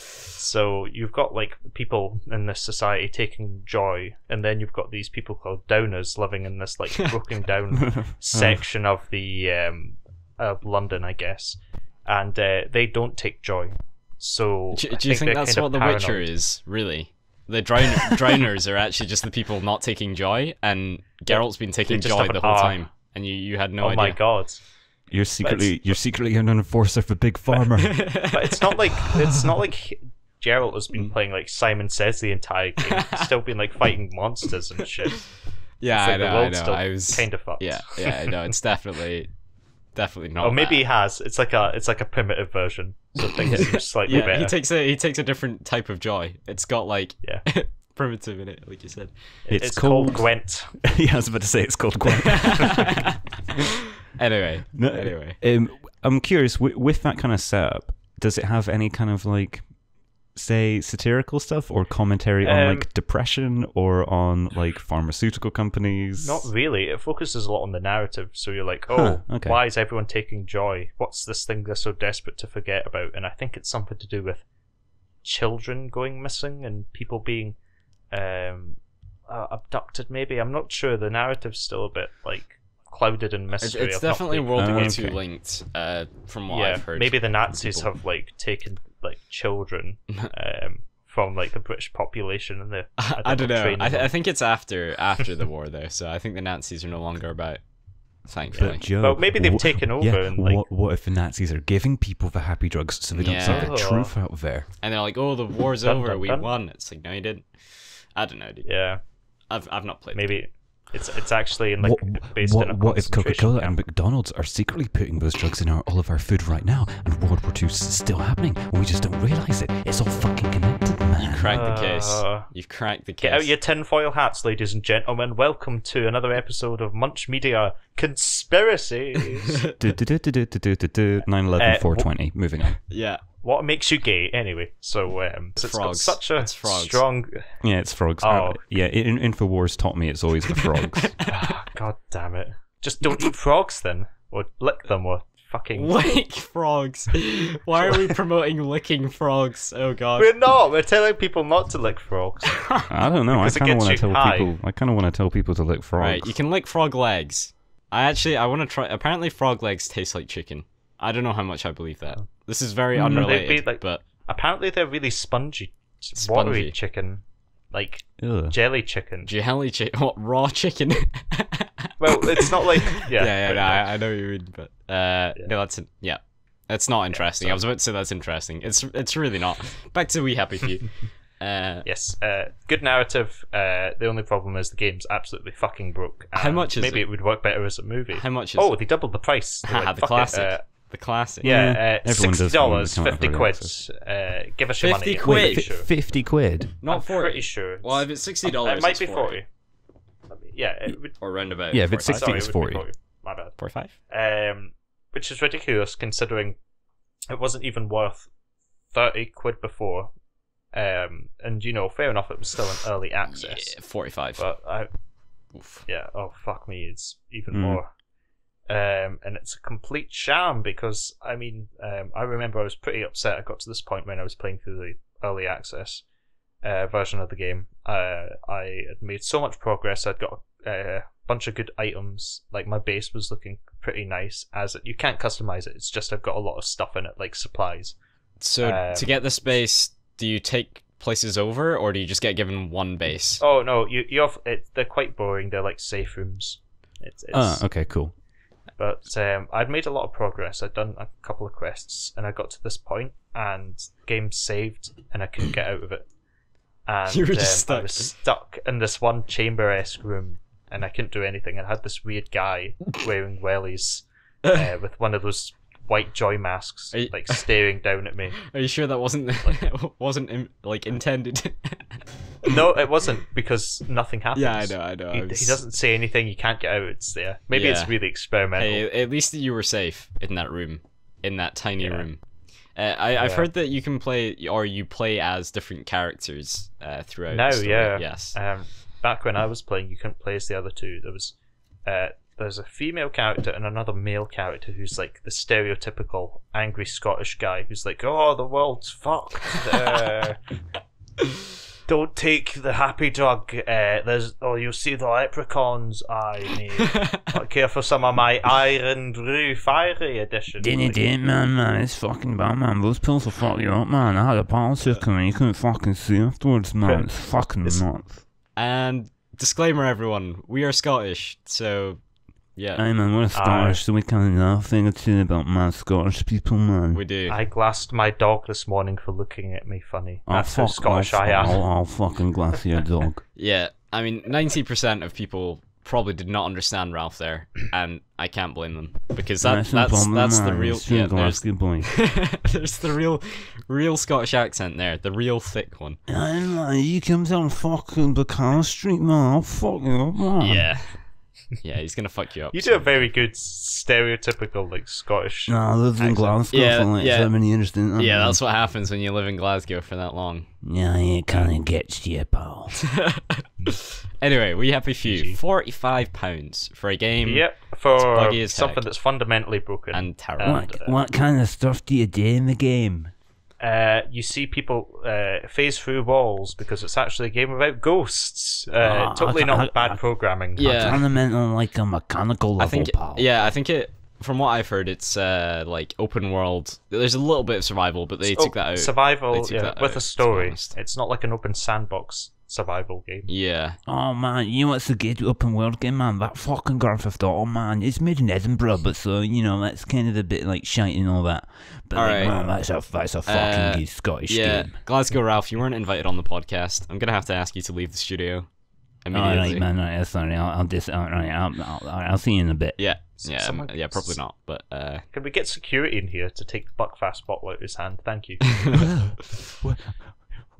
S2: So you've got like people in this society taking joy, and then you've got these people called downers living in this like broken down section of the of London, I guess, and they don't take joy. So
S3: Do
S2: I
S3: you think
S2: they're
S3: that's
S2: kind
S3: what
S2: of
S3: The Witcher
S2: paranoid.
S3: is, really? The drowners are actually just the people not taking joy, and Geralt's been taking
S2: just
S3: joy
S2: have
S3: the
S2: an
S3: whole
S2: R.
S3: time, and you had no
S2: Oh
S3: idea.
S2: my god!
S1: You're secretly an enforcer for Big Pharma.
S2: But it's not like Geralt has been playing like Simon Says the entire game. He's still been like fighting monsters and shit.
S3: Yeah,
S2: It's like
S3: I
S2: the
S3: know.
S2: world's still
S3: I was
S2: kind of fucked.
S3: Yeah, I know. It's definitely not.
S2: Or maybe
S3: that.
S2: he has. It's like a primitive version, so things seem slightly
S3: Yeah,
S2: better.
S3: he takes a different type of joy. It's got like
S2: Yeah.
S3: primitive in it, like you said.
S2: It's called Gwent.
S1: Yeah, I was about to say it's called Gwent.
S3: Anyway,
S1: I'm curious, with that kind of setup, does it have any kind of like, say, satirical stuff or commentary on like depression or on like pharmaceutical companies?
S2: Not really. It focuses a lot on the narrative. So you're like,
S1: okay.
S2: why is everyone taking joy? What's this thing they're so desperate to forget about? And I think it's something to do with children going missing and people being abducted. Maybe, I'm not sure. The narrative's still a bit like clouded in mystery.
S3: it's
S2: I've not
S3: definitely
S2: played
S3: World
S2: the
S3: War
S2: game.
S3: II linked, from what
S2: Yeah,
S3: I've heard.
S2: maybe the Nazis
S3: people.
S2: have like taken like children from like the British population and
S3: I don't know.
S2: training
S3: I
S2: them.
S3: think it's after the war though, so I think the Nazis are no longer about. Thankfully.
S1: But Joe,
S2: Well, maybe they've taken over
S1: Yeah,
S2: and, like-
S1: what if the Nazis are giving people the happy drugs so they don't see
S3: Yeah.
S1: the truth out there?
S3: And they're like, "Oh, the war's
S2: Dun,
S3: over.
S2: dun,
S3: We
S2: dun.
S3: won." It's like, no, you didn't. I don't know, dude.
S2: Yeah,
S3: I've not played.
S2: maybe it's actually in like based in a
S1: What if
S2: concentration
S1: Coca-Cola
S2: camp.
S1: and McDonald's are secretly putting those drugs in all of our food right now, and World War II's still happening, and we just don't realise it? It's all fucking connected, man.
S3: Cracked the case.
S2: Uh,
S3: You've cracked the case.
S2: Get out your tinfoil hats, ladies and gentlemen. Welcome to another episode of Munch Media Conspiracies.
S1: 9/11, 420. Moving on.
S3: Yeah.
S2: What makes you gay, anyway? So, it's got
S3: Frogs.
S2: such a
S3: It's frogs.
S2: strong.
S1: Yeah, it's frogs.
S2: Oh.
S1: Yeah, Infowars taught me it's always the frogs.
S2: God damn it! Just don't eat frogs then, or lick them, or fucking.
S3: Lick frogs. Why are we promoting licking frogs? Oh god.
S2: We're not. We're telling people not to lick frogs.
S1: I don't know.
S2: Because it
S1: I kind of
S2: gets
S1: want to
S2: you
S1: tell
S2: high.
S1: people. I kind of want to tell people to lick frogs.
S3: Right, you can lick frog legs. I want to try. Apparently, frog legs taste like chicken. I don't know how much I believe that. This is very
S2: They'd
S3: unrelated,
S2: be like-
S3: but
S2: Apparently, they're really spongy, watery
S3: Spongy.
S2: chicken, like
S1: Ugh.
S2: jelly chicken.
S3: jelly chicken. What, raw chicken?
S2: Well, it's not like
S3: yeah. No, I know what you mean, but no, that's not interesting.
S2: so-
S3: I was about to say that's interesting. It's really not. Back to We Happy Few.
S2: Yes, good narrative. The only problem is the game's absolutely fucking broke.
S3: How much is
S2: maybe
S3: it?
S2: it would work better as a movie.
S3: How much is
S2: Oh,
S3: it?
S2: they doubled the price. They're like,
S3: The
S2: "Fuck it,
S3: classic. The classic.
S2: yeah,
S1: everyone does
S2: $60,
S1: when they come out
S2: 50
S1: of early
S2: quid.
S1: access.
S2: Give us your
S3: 50
S2: money. I'm
S3: quid?
S2: pretty sure.
S1: 50 quid.
S3: Not
S2: I'm
S3: 40.
S2: pretty sure.
S3: Well, if it's $60,
S2: it might
S3: it's
S2: be
S3: 40.
S2: 40. Yeah, it would.
S3: Or round about.
S1: Yeah, if it's
S3: 45.
S1: 60, it's
S2: it would be
S1: 40.
S2: My bad.
S3: 45?
S2: Which is ridiculous considering it wasn't even worth 30 quid before. And fair enough, it was still in early access.
S3: Yeah, 45.
S2: But
S3: Oof.
S2: oh fuck me, it's even more. And it's a complete sham because I remember I was pretty upset. I got to this point when I was playing through the early access version of the game. I had made so much progress. I'd got a bunch of good items. Like my base was looking pretty nice. You can't customize it. It's just I've got a lot of stuff in it, like supplies.
S3: So to get the space, do you take places over, or do you just get given one base?
S2: Oh no, they're quite boring. They're like safe rooms. It's
S1: Okay, cool.
S2: But I'd made a lot of progress. I'd done a couple of quests, and I got to this point, and the game saved, and I couldn't get out of it. And
S3: You were just
S2: I
S3: stuck.
S2: was stuck in this one chamber-esque room, and I couldn't do anything. I had this weird guy wearing wellies with one of those white joy masks,
S3: Are you-
S2: like staring down at me.
S3: Are you sure that wasn't intended?
S2: No, it wasn't, because nothing happens.
S3: Yeah, I know.
S2: He doesn't say anything. You can't get out. It's there. Maybe
S3: Yeah.
S2: it's really experimental.
S3: Hey, at least you were safe in that room, in that tiny
S2: Yeah.
S3: room. I've
S2: Yeah.
S3: heard that you can play, or you play as different characters throughout.
S2: No,
S3: the story.
S2: yeah.
S3: Yes.
S2: Back when I was playing, you couldn't play as the other two. There's a female character and another male character who's like the stereotypical angry Scottish guy who's like, "Oh, the world's fucked. Don't take the happy drug. You'll see the leprechauns. I care for some of my Iron Brew Fiery edition."
S1: Man, it's fucking bad, man. Those pills will fuck you up, man. I had a parasitic and you couldn't fucking see afterwards, man. It's fucking nuts.
S3: And disclaimer, everyone, we are Scottish, so yeah,
S1: Hey, man, we're Scottish, so we kind of know a thing or two about my Scottish people, man.
S3: we do.
S2: I glassed my dog this morning for looking at me funny. That's how Scottish I am.
S1: I'll fucking glass your dog.
S3: Yeah, I mean, 90% of people probably did not understand Ralph there, and I can't blame them because that's
S1: no problem,
S3: the
S1: man.
S3: real
S1: It's true, Glasgow boy.
S3: there's the real Scottish accent there, the real thick one.
S1: Hey, man, you come down fucking Buchanan Street, man. I'll fuck you up, man.
S3: Yeah, he's gonna fuck you up.
S2: You do a very good stereotypical like Scottish.
S1: No, I lived in
S2: accent.
S1: Glasgow
S3: Yeah,
S1: for like
S3: yeah.
S1: 7 years, didn't I?
S3: Yeah, that's what happens when you live in Glasgow for that long.
S1: Yeah, it kind of gets to you, pal.
S3: Anyway, We Happy Few, £45 for a game.
S2: Yep,
S3: It's
S2: for
S3: buggy as
S2: something
S3: heck.
S2: that's fundamentally broken.
S3: And terrible.
S1: What kind of stuff do you do in the game?
S2: You see people phase through walls because it's actually a game about ghosts.
S1: Oh,
S2: Totally
S1: I-
S2: not
S1: I-
S2: bad programming.
S3: Yeah.
S1: I kind of meant on like a mechanical level,
S3: I think,
S1: pal.
S3: I think it. From what I've heard, it's like open world. There's a little bit of survival, but they took that out.
S2: Survival,
S3: They took
S2: yeah,
S3: that
S2: with
S3: out,
S2: a
S3: to be
S2: story.
S3: honest.
S2: It's not like an open sandbox survival game.
S3: Yeah.
S1: Oh man, you know what's a good open world game, man? That fucking Grand Theft Auto, man. It's made in Edinburgh, but so that's kind of a bit like shite and all that. But
S3: Alright.
S1: man, that's a fucking good Scottish
S3: Yeah.
S1: game.
S3: Glasgow Ralph, you weren't invited on the podcast. I'm gonna have to ask you to leave the studio immediately.
S1: Alright, man. Alright, sorry. I'll see you in a bit.
S3: Yeah.
S2: Someone-
S3: Yeah, probably not. But
S2: Can we get security in here to take the Buckfast bottle out of his hand? Thank you.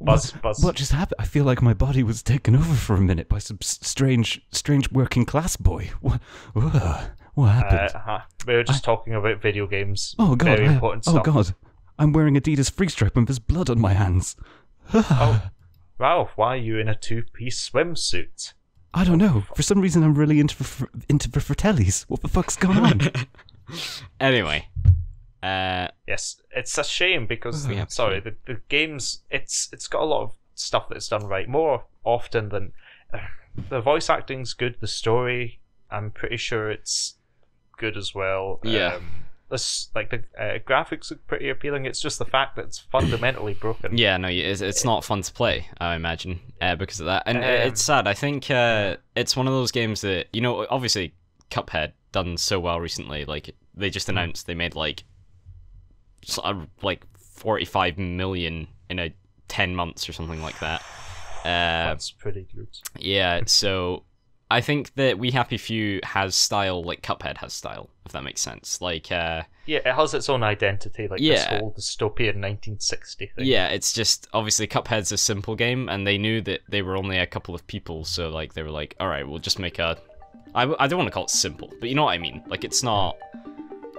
S2: Buzz.
S1: What just happened? I feel like my body was taken over for a minute by some strange working class boy. What happened?
S2: We were just talking about video games.
S1: Oh god!
S2: Very important
S1: oh
S2: stuff.
S1: god! I'm wearing Adidas Freak Stripe and there's blood on my hands.
S2: Ralph, why are you in a two-piece swimsuit?
S1: I don't know. For some reason, I'm really into the fratellis. What the fuck's going on?
S3: anyway,
S2: Yes, it's a shame because
S3: Yeah.
S2: the games it's got a lot of stuff that's done right more often than the voice acting's good. The story, I'm pretty sure it's good as well.
S3: Yeah.
S2: The graphics are pretty appealing. It's just the fact that it's fundamentally broken.
S3: yeah, no, it's not fun to play. I imagine because of that, and
S2: Um,
S3: it's sad. I think it's one of those games that obviously Cuphead done so well recently. Like they just announced they made like 45 million in 10 months or something like that.
S2: That's pretty good.
S3: Yeah, so I think that We Happy Few has style like Cuphead has style, if that makes sense. Like,
S2: yeah, it has its own identity, like this whole dystopian 1960 thing.
S3: Yeah, it's just obviously Cuphead's a simple game, and they knew that they were only a couple of people, so like they were like, all right, we'll just make a. I don't want to call it simple, but you know what I mean. Like it's not.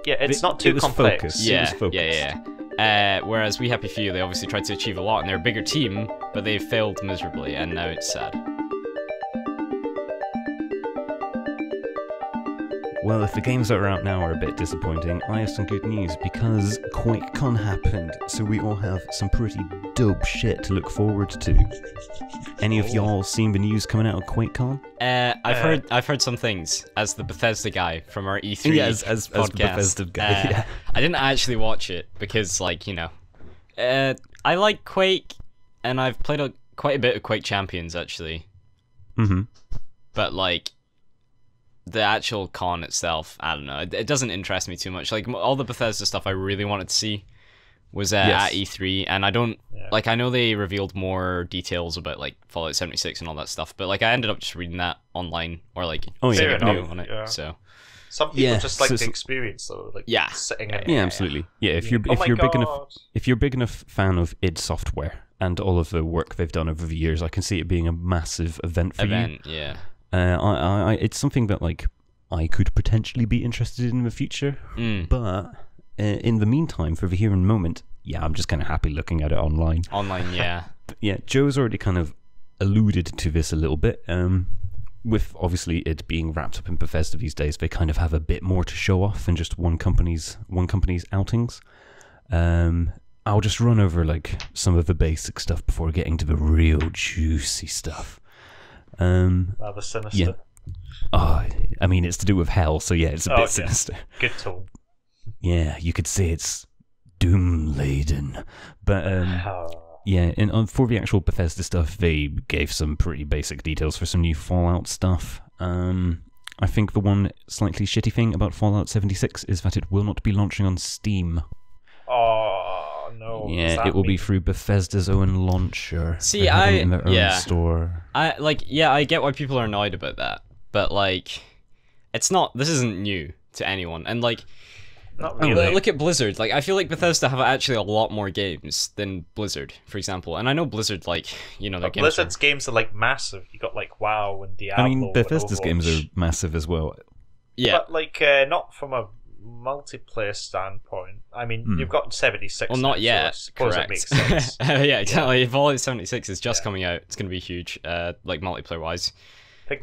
S2: Yeah, it's not too complex.
S1: Focused.
S3: Yeah, whereas We Happy Few, they obviously tried to achieve a lot, and they're a bigger team, but they failed miserably, and now it's sad.
S1: Well, if the games that are out now are a bit disappointing, I have some good news, because QuakeCon happened, so we all have some pretty dope shit to look forward to. Any of y'all seen the news coming out of QuakeCon?
S3: I've heard some things, as the Bethesda guy from our E3
S1: yeah, as the
S3: podcast.
S1: Bethesda guy, yeah.
S3: I didn't actually watch it, because, like, you know, I like Quake, and I've played quite a bit of Quake Champions, actually.
S1: Mm-hmm.
S3: But, like, the actual con itself, I don't know. It doesn't interest me too much. Like all the Bethesda stuff I really wanted to see was at E3, and I don't like. I know they revealed more details about like Fallout 76 and all that stuff, but like I ended up just reading that online or like seeing a video on it.
S2: Yeah.
S3: So
S2: some people just like the experience though, like sitting in.
S1: Yeah, absolutely. Yeah, if you're big enough fan of id Software and all of the work they've done over the years, I can see it being a massive event for you.
S3: Yeah.
S1: It's something that like I could potentially be interested in the future, but in the meantime, for the here and moment, I'm just kind of happy looking at it online.
S3: Online, yeah.
S1: Yeah, Joe's already kind of alluded to this a little bit. With obviously it being wrapped up in Bethesda these days, they kind of have a bit more to show off than just one company's outings. I'll just run over like some of the basic stuff before getting to the real juicy stuff.
S2: Rather sinister.
S1: Yeah. Oh, I mean, it's to do with hell, so yeah, it's a bit sinister.
S2: Good tone.
S1: Yeah, you could say it's doom-laden. But, yeah, and for the actual Bethesda stuff, they gave some pretty basic details for some new Fallout stuff. I think the one slightly shitty thing about Fallout 76 is that it will not be launching on Steam.
S2: Oh, no.
S1: Yeah, it will be through Bethesda's own launcher.
S3: See,
S1: in their own store.
S3: I get why people are annoyed about that, but like, it's not. This isn't new to anyone, and like,
S2: not really.
S3: Look at Blizzard. Like, I feel like Bethesda have actually a lot more games than Blizzard, for example. And I know Blizzard, like, you know, their games.
S2: Blizzard's games are like massive. You got like WoW and Diablo.
S1: I mean, Bethesda's games are massive as well.
S3: Yeah,
S2: but like, not from a multiplayer standpoint. I mean, you've got 76.
S3: Well, not yet.
S2: So I suppose
S3: correct.
S2: It makes sense.
S3: Yeah, exactly. If Fallout 76 is just coming out, it's going to be huge, like multiplayer wise.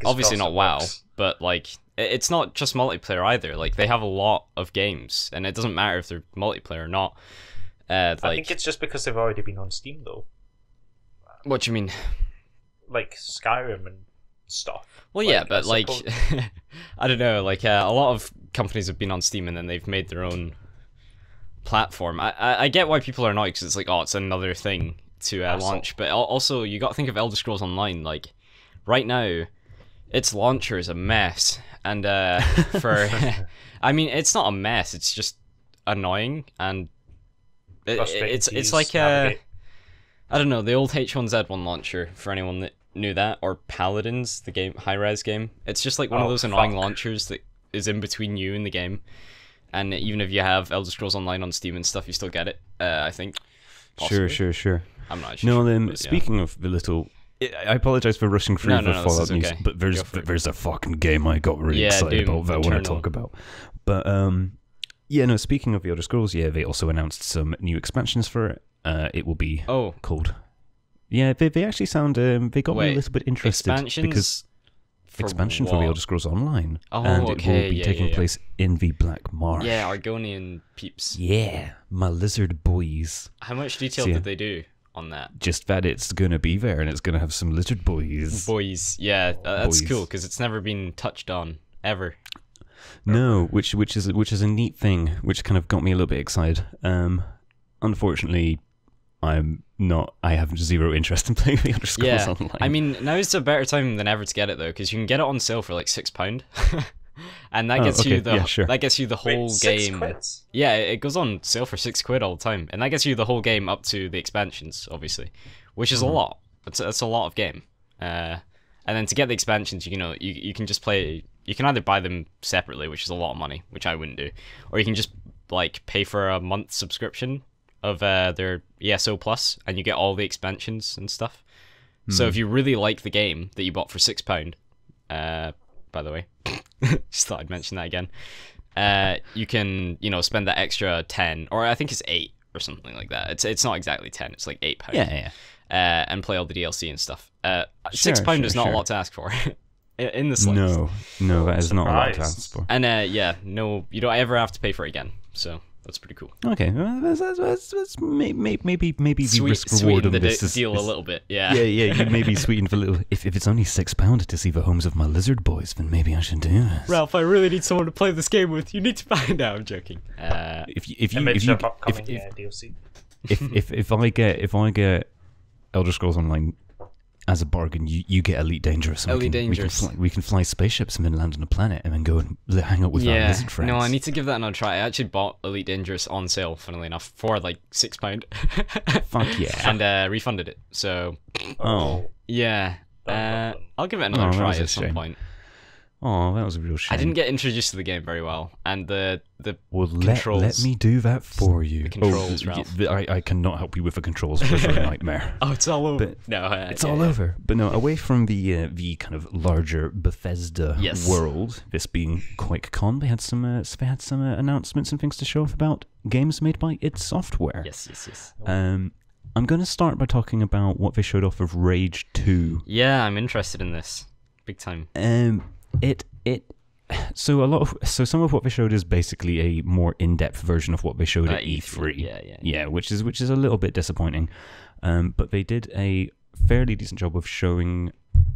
S3: Obviously not WoW, but like it's not just multiplayer either. Like they have a lot of games, and it doesn't matter if they're multiplayer or not.
S2: I think it's just because they've already been on Steam, though.
S3: What do you mean?
S2: Like Skyrim and stuff.
S3: Well, yeah, but like, I don't know. Like a lot of companies have been on Steam, and then they've made their own platform. I get why people are annoyed because it's like, oh, it's another thing to launch. But also, you got to think of Elder Scrolls Online. Like right now, its launcher is a mess, and I mean, it's not a mess. It's just annoying, and it's like I don't know, the old H1Z1 launcher for anyone that knew that, or Paladins, the game, high-res game. It's just like one of those annoying launchers that is in between you and the game, and even if you have Elder Scrolls Online on Steam and stuff, you still get it. I think. Possibly.
S1: Sure.
S3: I'm not sure.
S1: No, speaking of the little. I apologize for rushing through the Fallout news, but there's a fucking game I got really excited about that I want to talk about. But speaking of the Elder Scrolls, they also announced some new expansions for it. It will be called. Yeah, they actually sound. They got me a little bit interested because expansion for the Elder Scrolls Online, and it will be taking place in the Black Marsh.
S3: Yeah, Argonian peeps.
S1: Yeah, my lizard boys.
S3: How much detail did they do on that?
S1: Just that it's gonna be there, and it's gonna have some lizard boys.
S3: Yeah, that's cool because it's never been touched on ever.
S1: No, which is a neat thing, which kind of got me a little bit excited. Unfortunately, I have zero interest in playing the Elder Scrolls Online.
S3: I mean, now is a better time than ever to get it though, because you can get it on sale for like £6. And that gets you the
S1: yeah, sure.
S3: that gets you the whole
S2: Wait,
S3: game.
S2: £6?
S3: Yeah, it goes on sale for £6 all the time, and that gets you the whole game up to the expansions, obviously, which is a lot. It's a lot of game. And then to get the expansions, you can just play. You can either buy them separately, which is a lot of money, which I wouldn't do, or you can just like pay for a month subscription of their ESO Plus, and you get all the expansions and stuff. So if you really like the game that you bought for £6, by the way, just thought I'd mention that again. You can, spend that extra 10, or I think it's 8 or something like that. It's not exactly 10. It's like £8.
S1: Yeah.
S3: And play all the DLC and stuff. £6 is not a lot to ask for. In the slightest.
S1: No, that is not a lot to
S2: Surprise.
S1: ask for.
S3: And no, you don't ever have to pay for it again. So that's pretty cool.
S1: Okay, well, that's maybe the risk reward
S3: Sweeten
S1: of
S3: the
S1: this is
S3: deal a little bit. Yeah.
S1: Yeah, you maybe sweeten for a little. If it's only £6 to see the homes of my lizard boys, then maybe I should do this.
S3: Ralph, I really need someone to play this game with. You need to find out. I'm joking.
S2: DLC.
S1: If I get Elder Scrolls Online as a bargain, you get Elite Dangerous. And
S3: Elite Dangerous.
S1: We can fly spaceships and then land on a planet and then go and hang out with our lizard friends.
S3: No, I need to give that another try. I actually bought Elite Dangerous on sale, funnily enough, for like £6.
S1: Fuck yeah.
S3: And refunded it. So
S1: Oh.
S3: yeah,
S2: Dun.
S3: I'll give it another
S1: Oh, that
S3: try
S1: was a
S3: at some
S1: shame.
S3: point.
S1: Oh, that was a real shame.
S3: I didn't get introduced to the game very well, and the
S1: Well,
S3: controls.
S1: let me do that for you.
S3: The controls, Ralph.
S1: I cannot help you with the controls. Those are a nightmare.
S3: Oh, it's all over.
S1: But
S3: No,
S1: It's all over. But no, away from the kind of larger Bethesda
S3: Yes.
S1: world, this being QuakeCon, they had some announcements and things to show off about games made by id Software.
S3: Yes.
S1: I'm going to start by talking about what they showed off of Rage 2.
S3: Yeah, I'm interested in this, big time.
S1: So some of what they showed is basically a more in-depth version of what they showed at
S3: E3.
S1: Yeah, which is a little bit disappointing. But they did a fairly decent job of showing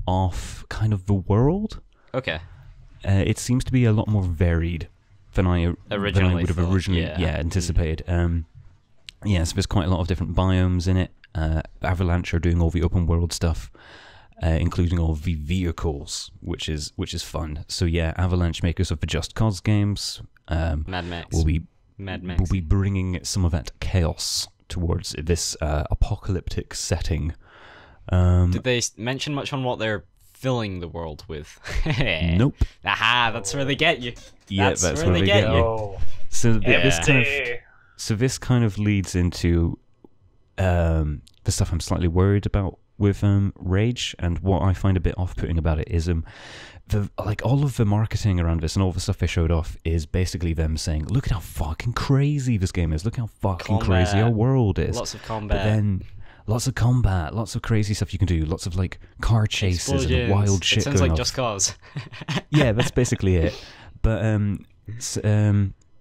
S1: off kind of the world.
S3: Okay.
S1: It seems to be a lot more varied than I would have originally anticipated. So there's quite a lot of different biomes in it. Avalanche are doing all the open world stuff. Including all the vehicles, which is fun. So yeah, Avalanche, makers of the Just Cause games,
S3: Mad Max.
S1: will be bringing some of that chaos towards this apocalyptic setting.
S3: Did they mention much on what they're filling the world with?
S1: Nope.
S3: Aha, that's where they get you.
S1: Yeah, that's where they get you.
S2: Oh,
S1: So
S2: empty.
S1: this kind of leads into the stuff I'm slightly worried about with Rage, and what I find a bit off-putting about it is all of the marketing around this and all the stuff they showed off is basically them saying, look at how fucking crazy this game is, look how fucking crazy our world is.
S3: Lots of combat.
S1: But then lots of combat, lots of crazy stuff you can do, lots of like car chases and wild shit
S3: It sounds
S1: going
S3: like
S1: off.
S3: Just Cause.
S1: Yeah, that's basically it. But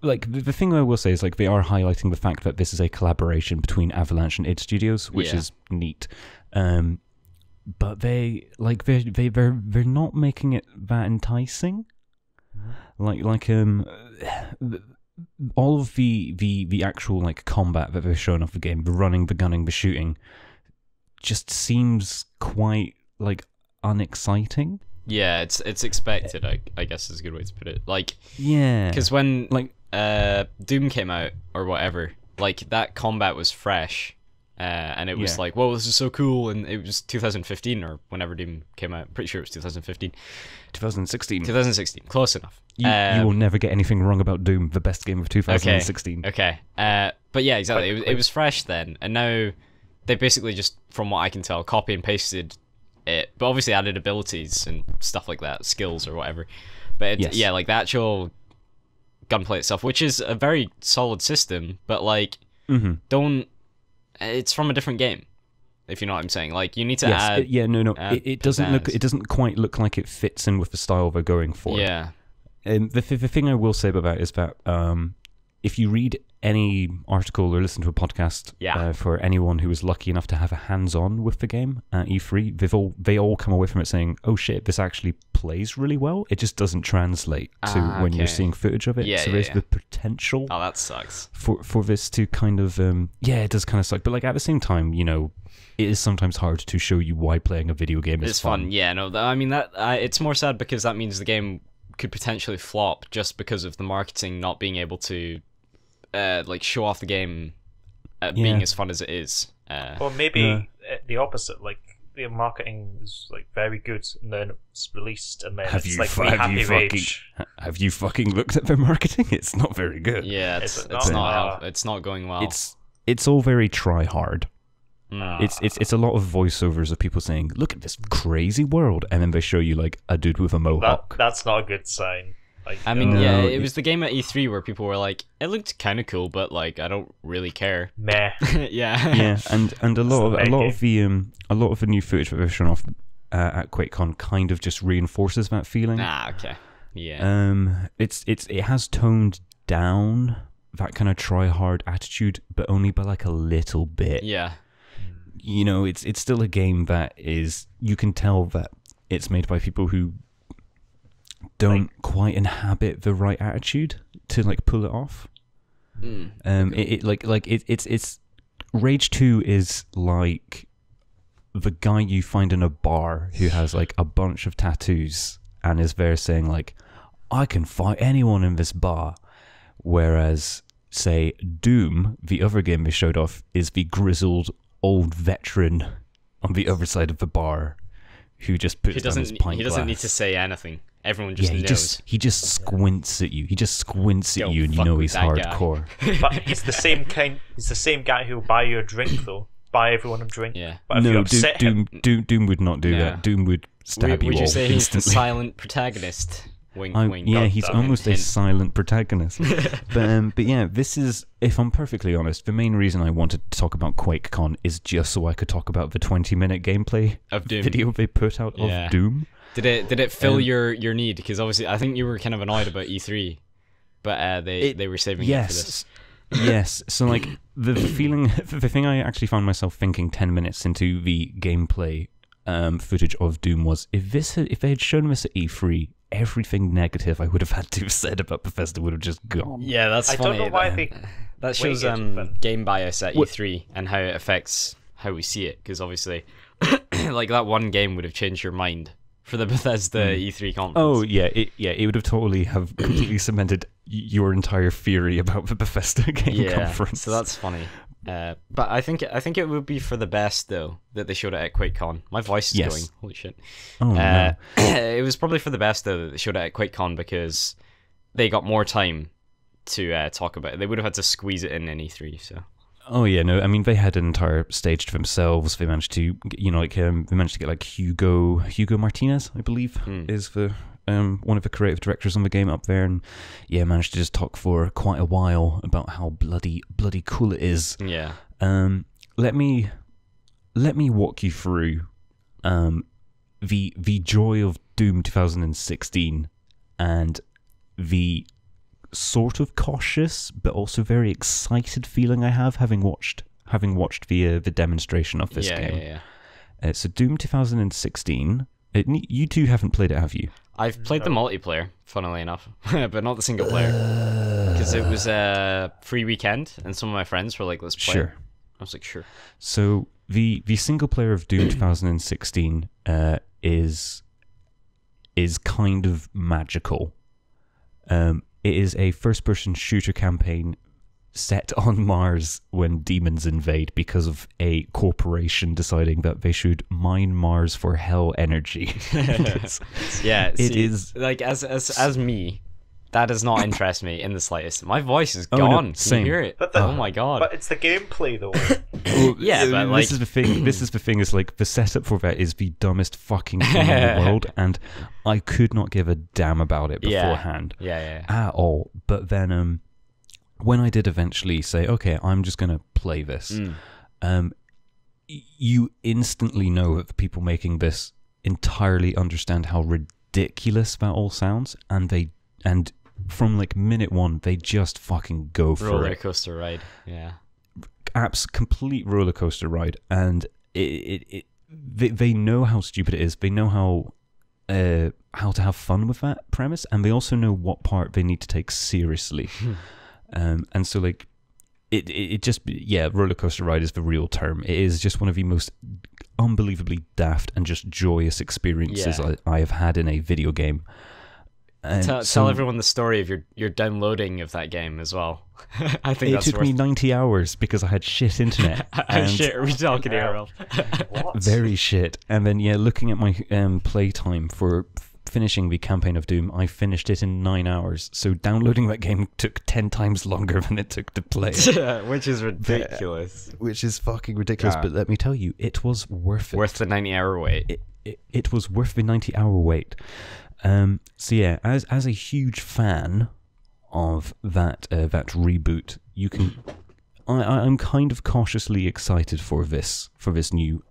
S1: like the thing I will say is like they are highlighting the fact that this is a collaboration between Avalanche and id Studios, which is neat. But they're not making it that enticing. All of the actual like combat that they're showing off the game, the running, the gunning, the shooting, just seems quite like unexciting.
S3: Yeah, it's expected. I guess is a good way to put it. Like,
S1: yeah,
S3: because when Doom came out or whatever, like that combat was fresh. And it was like, whoa, this is so cool. And it was 2015 or whenever Doom came out. I'm pretty sure it was 2015.
S1: 2016.
S3: 2016. Close enough.
S1: You will never get anything wrong about Doom, the best game of 2016.
S3: Okay. But yeah, exactly. It was fresh then. And now they basically just, from what I can tell, copy and pasted it. But obviously added abilities and stuff like that, skills or whatever. But yeah, like the actual gunplay itself, which is a very solid system, but like, it's from a different game, if you know what I'm saying. Like, you need to add.
S1: It doesn't quite look like it fits in with the style they're going for.
S3: Yeah.
S1: The thing I will say about that is that if you read any article or listen to a podcast for anyone who was lucky enough to have a hands-on with the game at E3, they all come away from it saying, "Oh shit, this actually plays really well. It just doesn't translate to when you're seeing footage of it." So there's the potential.
S3: Oh, that sucks.
S1: For this to kind of it does kind of suck. But like at the same time, it is sometimes hard to show you why playing a video game is
S3: fun. Yeah, no, I mean that it's more sad because that means the game could potentially flop just because of the marketing not being able to like show off the game being as fun as it is.
S2: Or maybe the opposite, like the marketing is like very good, and then it's released, and then
S1: Have
S2: it's
S1: you
S2: like
S1: fu-
S2: we
S1: have
S2: happy
S1: you fucking-
S2: rage.
S1: Have you fucking looked at their marketing? It's not very good.
S3: Yeah,
S2: Is
S3: it's
S2: it
S3: it's
S2: not?
S3: not it's not going well.
S1: It's all very try hard.
S3: Mm.
S1: It's a lot of voiceovers of people saying, "Look at this crazy world," and then they show you like a dude with a mohawk.
S2: That's not a good sign. Like,
S3: I mean,
S1: No,
S3: it was the game at E3 where people were like, "It looked kind of cool, but like, I don't really care."
S2: meh.
S3: Yeah.
S1: Yeah, and a lot
S2: It's
S1: of the new footage that they've shown off at QuakeCon kind of just reinforces that feeling.
S3: Okay. Yeah.
S1: It has toned down that kind of try hard attitude, but only by like a little bit.
S3: Yeah.
S1: You know, it's still a game that is, you can tell that it's made by people who don't quite inhabit the right attitude to like pull it off. It's Rage 2 is like the guy you find in a bar who has like a bunch of tattoos and is there saying like, I can fight anyone in this bar, whereas say Doom, the other game they showed off, is the grizzled old veteran on the other side of the bar who just puts down his pint
S3: He doesn't need
S1: glass.
S3: to say anything. Everyone just
S1: he
S3: knows.
S1: just squints at you. He just squints at
S3: Don't
S1: you, and you
S3: fuck
S1: know
S3: with
S1: he's
S3: that guy.
S1: hardcore.
S2: But he's the same kind. He's the same guy who'll buy you a drink, though. Buy everyone a drink.
S3: Yeah.
S2: But if you
S1: No,
S2: upset him,
S1: Doom would not do
S3: Yeah.
S1: that. Doom would stab
S3: Would
S1: you
S3: you
S1: all
S3: say he's the
S1: instantly.
S3: silent protagonist? Wink, wink.
S1: Yeah,
S2: God
S1: he's
S2: damn it.
S1: almost a
S3: Hint.
S1: silent protagonist. but yeah, this is, if I'm perfectly honest, the main reason I wanted to talk about QuakeCon is just so I could talk about the 20-minute gameplay
S3: Of Doom.
S1: video they put out
S3: Yeah.
S1: of Doom.
S3: Did it fill your need? Because obviously, I think you were kind of annoyed about E3, but they were saving it for this.
S1: Yes. So like the feeling, the thing I actually found myself thinking 10 minutes into the gameplay footage of Doom was, if they had shown this at E3, everything negative I would have had to have said about Bethesda would have just gone.
S3: Yeah, that's
S2: I
S3: funny.
S2: don't know why they.
S3: That shows
S2: waited, but-
S3: game bias at E3 and how it affects how we see it. Because obviously, like that one game would have changed your mind for the Bethesda E3 conference.
S1: Oh yeah, it would have totally have completely cemented your entire theory about the Bethesda game conference.
S3: So that's funny. But I think it would be for the best though that they showed it at QuakeCon. My voice is
S1: Yes.
S3: going. Holy shit.
S1: Oh no.
S3: It was probably for the best though that they showed it at QuakeCon because they got more time to talk about it. They would have had to squeeze it in E3. So.
S1: Oh yeah, no. I mean, they had an entire stage to themselves. They managed to, they managed to get like Hugo Martinez, I believe, is the one of the creative directors on the game up there, and yeah, managed to just talk for quite a while about how bloody cool it is.
S3: Yeah.
S1: Let me walk you through the joy of Doom 2016 and the sort of cautious but also very excited feeling I have having watched the demonstration of this game.
S3: Yeah.
S1: So Doom 2016. You two haven't played it, have you?
S3: I've played the multiplayer, funnily enough, but not the single player because it was a free weekend, and some of my friends were like, "Let's play."
S1: Sure.
S3: I was like, "Sure."
S1: So the single player of Doom 2016 is kind of magical. It is a first-person shooter campaign set on Mars when demons invade because of a corporation deciding that they should mine Mars for hell energy.
S3: Yeah,
S1: it is
S3: like as me. That does not interest me in the slightest. My voice is
S1: no,
S3: gone. Can
S1: same.
S3: you hear it?
S2: But
S3: Oh my god.
S2: But it's the gameplay, though.
S3: Yeah, but like
S1: this is the thing. This is the thing. Is like the setup for that is the dumbest fucking thing in the world, and I could not give a damn about it beforehand.
S3: Yeah.
S1: At all. But then, when I did eventually say, okay, I'm just gonna play this, you instantly know that the people making this entirely understand how ridiculous that all sounds, and from like minute one, they just fucking go for
S3: roller
S1: it.
S3: coaster ride. Yeah.
S1: Complete roller coaster ride, and they know how stupid it is. They know how to have fun with that premise, and they also know what part they need to take seriously. And so like it just roller coaster ride is the real term. It is just one of the most unbelievably daft and just joyous experiences I have had in a video game. And
S3: Tell everyone the story of your downloading of that game as well. I think
S1: it
S3: that's
S1: took me 90 hours because I had shit internet.
S3: How shit are we talking here, Rob?
S2: What?
S1: Very shit. And then, looking at my playtime for finishing the campaign of Doom, I finished it in 9 hours. So downloading that game took 10 times longer than it took to play it.
S3: Which is ridiculous.
S1: Which is fucking ridiculous.
S3: Yeah.
S1: But let me tell you, it was worth it.
S3: Worth the 90-hour wait.
S1: It was worth the 90-hour wait. So yeah, as a huge fan of that reboot, you can. I'm kind of cautiously excited for this new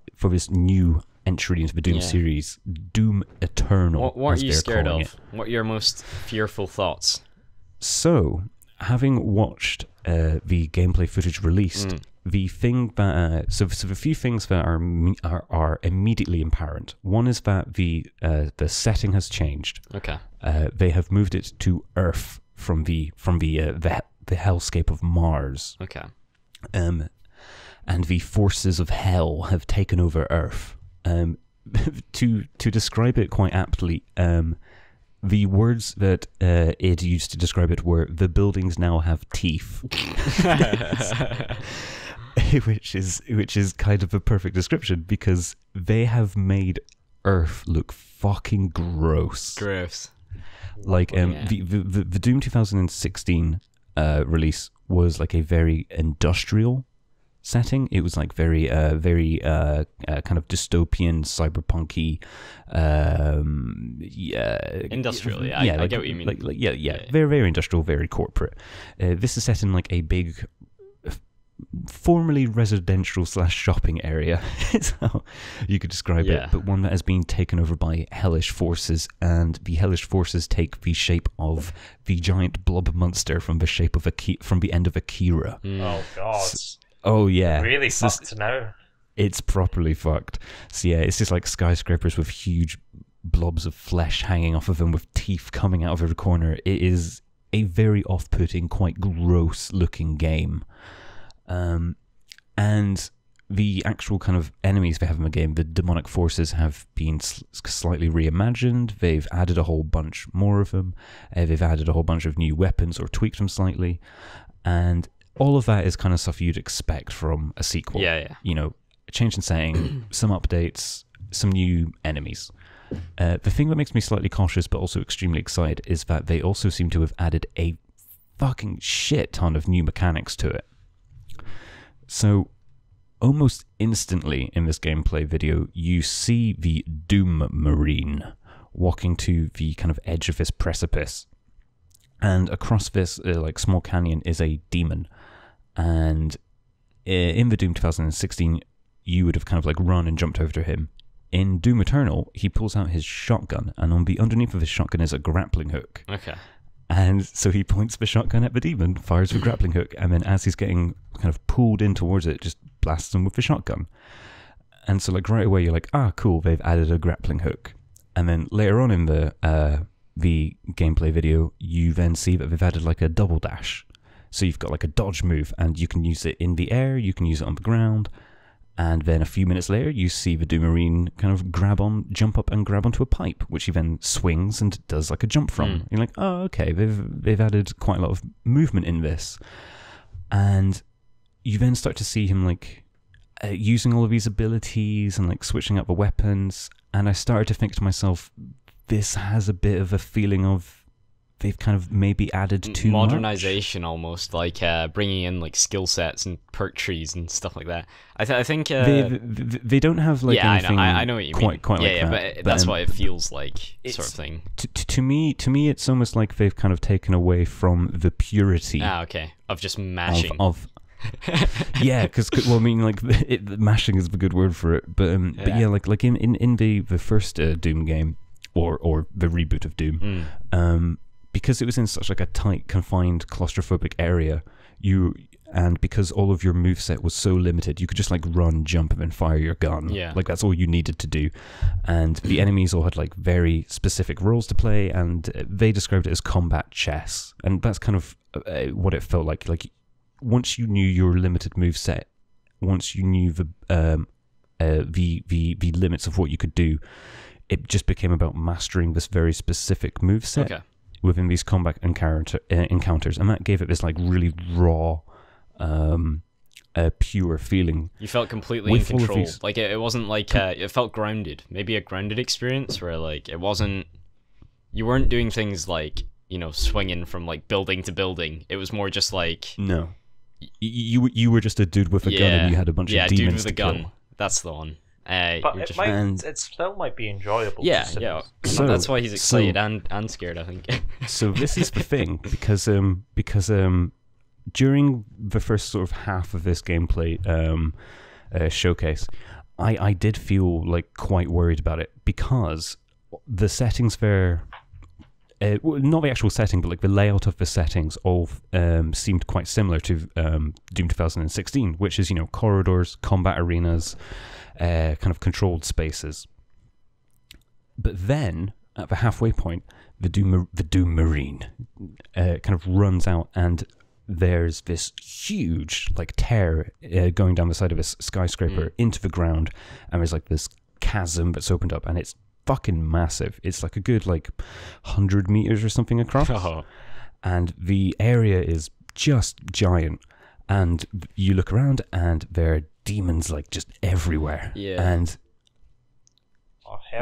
S1: entry into the Doom series, Doom Eternal.
S3: What are you scared of?
S1: It.
S3: What are your most fearful thoughts?
S1: So, having watched the gameplay footage released, the thing that so the few things that are immediately apparent. One is that the setting has changed.
S3: Okay.
S1: They have moved it to Earth from the hellscape of Mars.
S3: Okay.
S1: And the forces of hell have taken over Earth. To describe it quite aptly, the words that Id used to describe it were, the buildings now have teeth. which is kind of a perfect description, because they have made Earth look fucking gross. Like the Doom 2016 release was like a very industrial setting. It was like very kind of dystopian, cyberpunky,
S3: industrial. Yeah, I get what you mean.
S1: Very, very industrial, very corporate. This is set in like a big, formerly residential / shopping area, is how you could describe it, but one that has been taken over by hellish forces, and the hellish forces take the shape of the giant blob monster from the end of Akira.
S2: Oh god.
S1: Oh yeah,
S2: really fucked now.
S1: It's properly fucked. So yeah, it's just like skyscrapers with huge blobs of flesh hanging off of them, with teeth coming out of every corner. It is a very off-putting, quite gross-looking game. And the actual kind of enemies they have in the game, the demonic forces, have been slightly reimagined. They've added a whole bunch more of them. They've added a whole bunch of new weapons or tweaked them slightly, and all of that is kind of stuff you'd expect from a sequel.
S3: Yeah.
S1: You know, a change in setting, some updates, some new enemies. The thing that makes me slightly cautious but also extremely excited is that they also seem to have added a fucking shit ton of new mechanics to it. So, almost instantly in this gameplay video, you see the Doom Marine walking to the kind of edge of this precipice. And across this like small canyon is a demon. And in the Doom 2016, you would have kind of like run and jumped over to him. In Doom Eternal, he pulls out his shotgun, and underneath of his shotgun is a grappling hook.
S3: Okay.
S1: And so he points the shotgun at the demon, fires the grappling hook, and then as he's getting kind of pulled in towards it, just blasts him with the shotgun. And so like right away you're like, cool, they've added a grappling hook. And then later on in the gameplay video, you then see that they've added like a double dash. So you've got like a dodge move, and you can use it in the air, you can use it on the ground, and then a few minutes later you see the Doom Marine kind of jump up and grab onto a pipe, which he then swings and does like a jump from. You're like, oh, okay, they've added quite a lot of movement in this. And you then start to see him like using all of these abilities and like switching up the weapons, and I started to think to myself, this has a bit of a feeling of they've kind of maybe added too
S3: modernization much. Almost like bringing in like skill sets and perk trees and stuff like that. I think
S1: they don't have like anything.
S3: I know what you mean.
S1: Quite like that.
S3: But that's what it feels like, sort of thing.
S1: To me, it's almost like they've kind of taken away from the purity.
S3: Okay, of just mashing.
S1: Yeah, because well, I mean, like mashing is the good word for it. But yeah, like in the first Doom game or the reboot of Doom, because it was in such like a tight, confined, claustrophobic area, and because all of your moveset was so limited, you could just like run, jump, and then fire your gun.
S3: Yeah.
S1: Like that's all you needed to do. And the enemies all had like very specific roles to play, and they described it as combat chess. And that's kind of what it felt like. Like once you knew your limited moveset, once you knew the limits of what you could do, it just became about mastering this very specific moveset.
S3: Okay.
S1: within these combat encounters, and that gave it this like really raw, pure feeling.
S3: You felt completely in control. Like it wasn't like it felt grounded. Maybe a grounded experience where like it wasn't. You weren't doing things like, you know, swinging from like building to building. It was more just like
S1: no. You were just a dude with a gun, and you had a bunch of demons
S3: dude with a gun.
S1: Kill.
S3: That's the one.
S2: But it still might be enjoyable.
S3: Yeah. So that's why he's excited and scared, I think.
S1: So this is the thing, because during the first sort of half of this gameplay showcase, I did feel like quite worried about it, because the settings there. Not the actual setting, but like the layout of the settings all seemed quite similar to Doom 2016, which is, you know, corridors, combat arenas, kind of controlled spaces. But then, at the halfway point, the Doom Marine kind of runs out, and there's this huge like tear going down the side of a skyscraper into the ground, and there's like this chasm that's opened up, and it's fucking massive. It's like a good like 100 meters or something across. And the area is just giant, and you look around and there are demons like just everywhere. And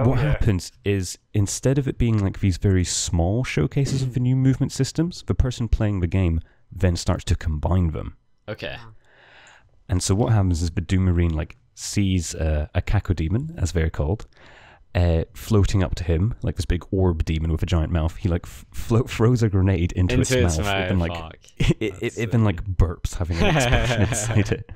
S1: what happens is, instead of it being like these very small showcases of the new movement systems, the person playing the game then starts to combine them. And so what happens is the Doom Marine like sees a cacodemon, as they're called, floating up to him, like this big orb demon with a giant mouth. He like throws a grenade into its mouth. It then like burps, having an explosion inside it.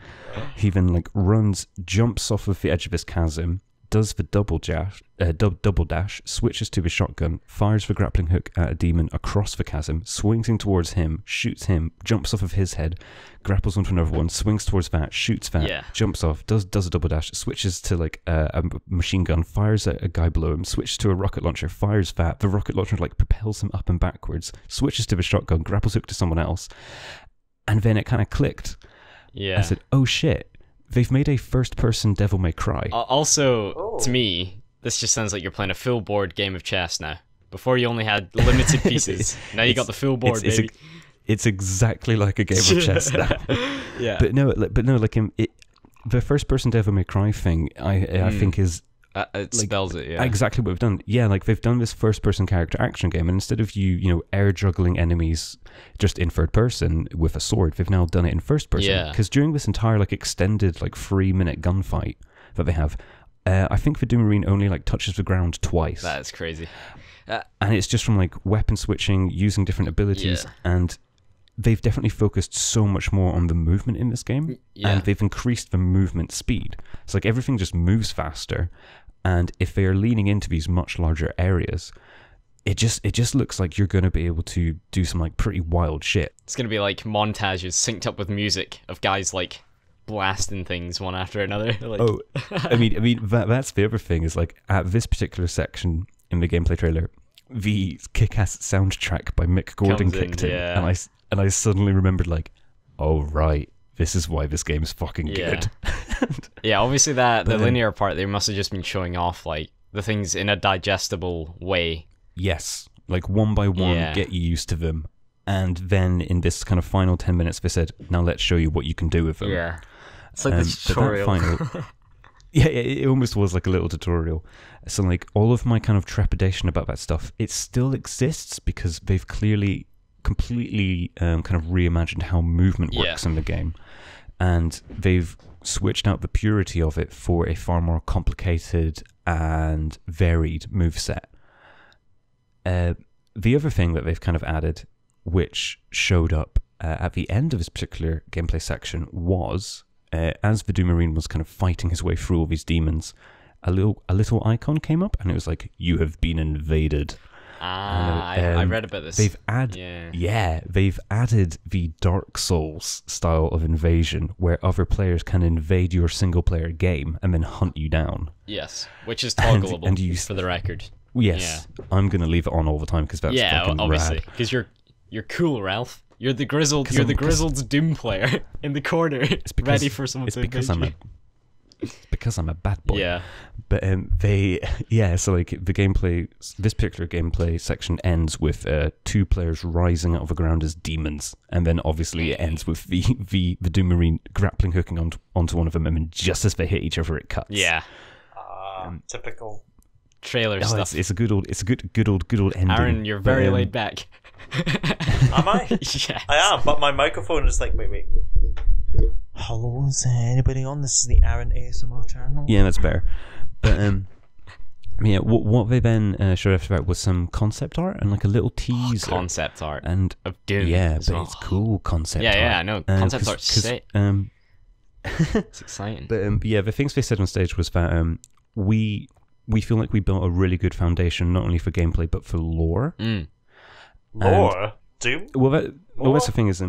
S1: He then like runs, jumps off of the edge of this chasm, does the double dash, switches to the shotgun, fires the grappling hook at a demon across the chasm, swings in towards him, shoots him, jumps off of his head, grapples onto another one, swings towards that, shoots that, jumps off, does a double dash, switches to like a machine gun, fires at a guy below him, switches to a rocket launcher, fires that, the rocket launcher like propels him up and backwards, switches to the shotgun, grapples hook to someone else, and then it kind of clicked. I said, oh shit. They've made a first-person Devil May Cry.
S3: Also, to me, this just sounds like you're playing a full board game of chess now. Before you only had limited pieces. Now you got the full board, baby.
S1: It's exactly like a game of chess now. But no, the first-person Devil May Cry thing, I think is...
S3: it spells it, yeah.
S1: Exactly what they've done. Yeah, like they've done this first-person character action game, and instead of you air juggling enemies just in third person with a sword, they've now done it in first person.
S3: Yeah.
S1: Because during this entire like extended like 3-minute gunfight that they have, I think the Doom Marine only like touches the ground twice.
S3: That is crazy.
S1: And it's just from like weapon switching, using different abilities, and they've definitely focused so much more on the movement in this game, and they've increased the movement speed. It's like everything just moves faster. And if they are leaning into these much larger areas, it just looks like you're going to be able to do some like pretty wild shit.
S3: It's going to be like montages synced up with music of guys like blasting things one after another. Like...
S1: I mean that's the other thing, is like at this particular section in the gameplay trailer, the kick-ass soundtrack by Mick Gordon kicked in, and I suddenly remembered like, oh right, this is why this game is fucking good.
S3: Yeah, obviously the linear part, they must have just been showing off like the things in a digestible way.
S1: Yes, like one by one, get you used to them. And then in this kind of final 10 minutes, they said, now let's show you what you can do with them.
S3: Yeah, it's like the tutorial.
S1: It almost was like a little tutorial. So like all of my kind of trepidation about that stuff, it still exists because they've clearly completely kind of reimagined how movement works in the game. And they've switched out the purity of it for a far more complicated and varied moveset. The other thing that they've kind of added, which showed up at the end of this particular gameplay section, was as the Doom Marine was kind of fighting his way through all these demons, a little icon came up, and it was like, "You have been invaded."
S3: I read about this.
S1: They've they've added the Dark Souls style of invasion, where other players can invade your single player game and then hunt you down.
S3: Yes, which is toggleable, and for the record.
S1: Yes, I'm gonna leave it on all the time because that's fucking
S3: obviously,
S1: rad.
S3: because you're cool, Ralph. You're the grizzled Doom player in the corner, ready for someone to invade you.
S1: because I'm a bad boy.
S3: Yeah.
S1: But so like the gameplay, this particular gameplay section ends with 2 players rising out of the ground as demons, and then obviously it ends with the Doom Marine grappling hooking onto one of them, and then just as they hit each other, it cuts.
S3: Yeah.
S2: Typical
S3: Trailer stuff.
S1: It's a good old ending.
S3: Aaron, you're very laid back.
S2: Am I?
S3: Yes.
S2: I am, but my microphone is like, wait. Hello, is anybody on? This is the Arran ASMR channel.
S1: Yeah, that's better. But yeah, what they then showed after that was some concept art and like a little teaser.
S3: Concept art
S1: and
S3: of Doom.
S1: Yeah, but it's cool concept art.
S3: Yeah, I know. Concept art's sick. It's exciting.
S1: But yeah, the things they said on stage was that we feel like we built a really good foundation, not only for gameplay but for lore.
S2: Lore? Doom?
S1: Well, that's the thing is,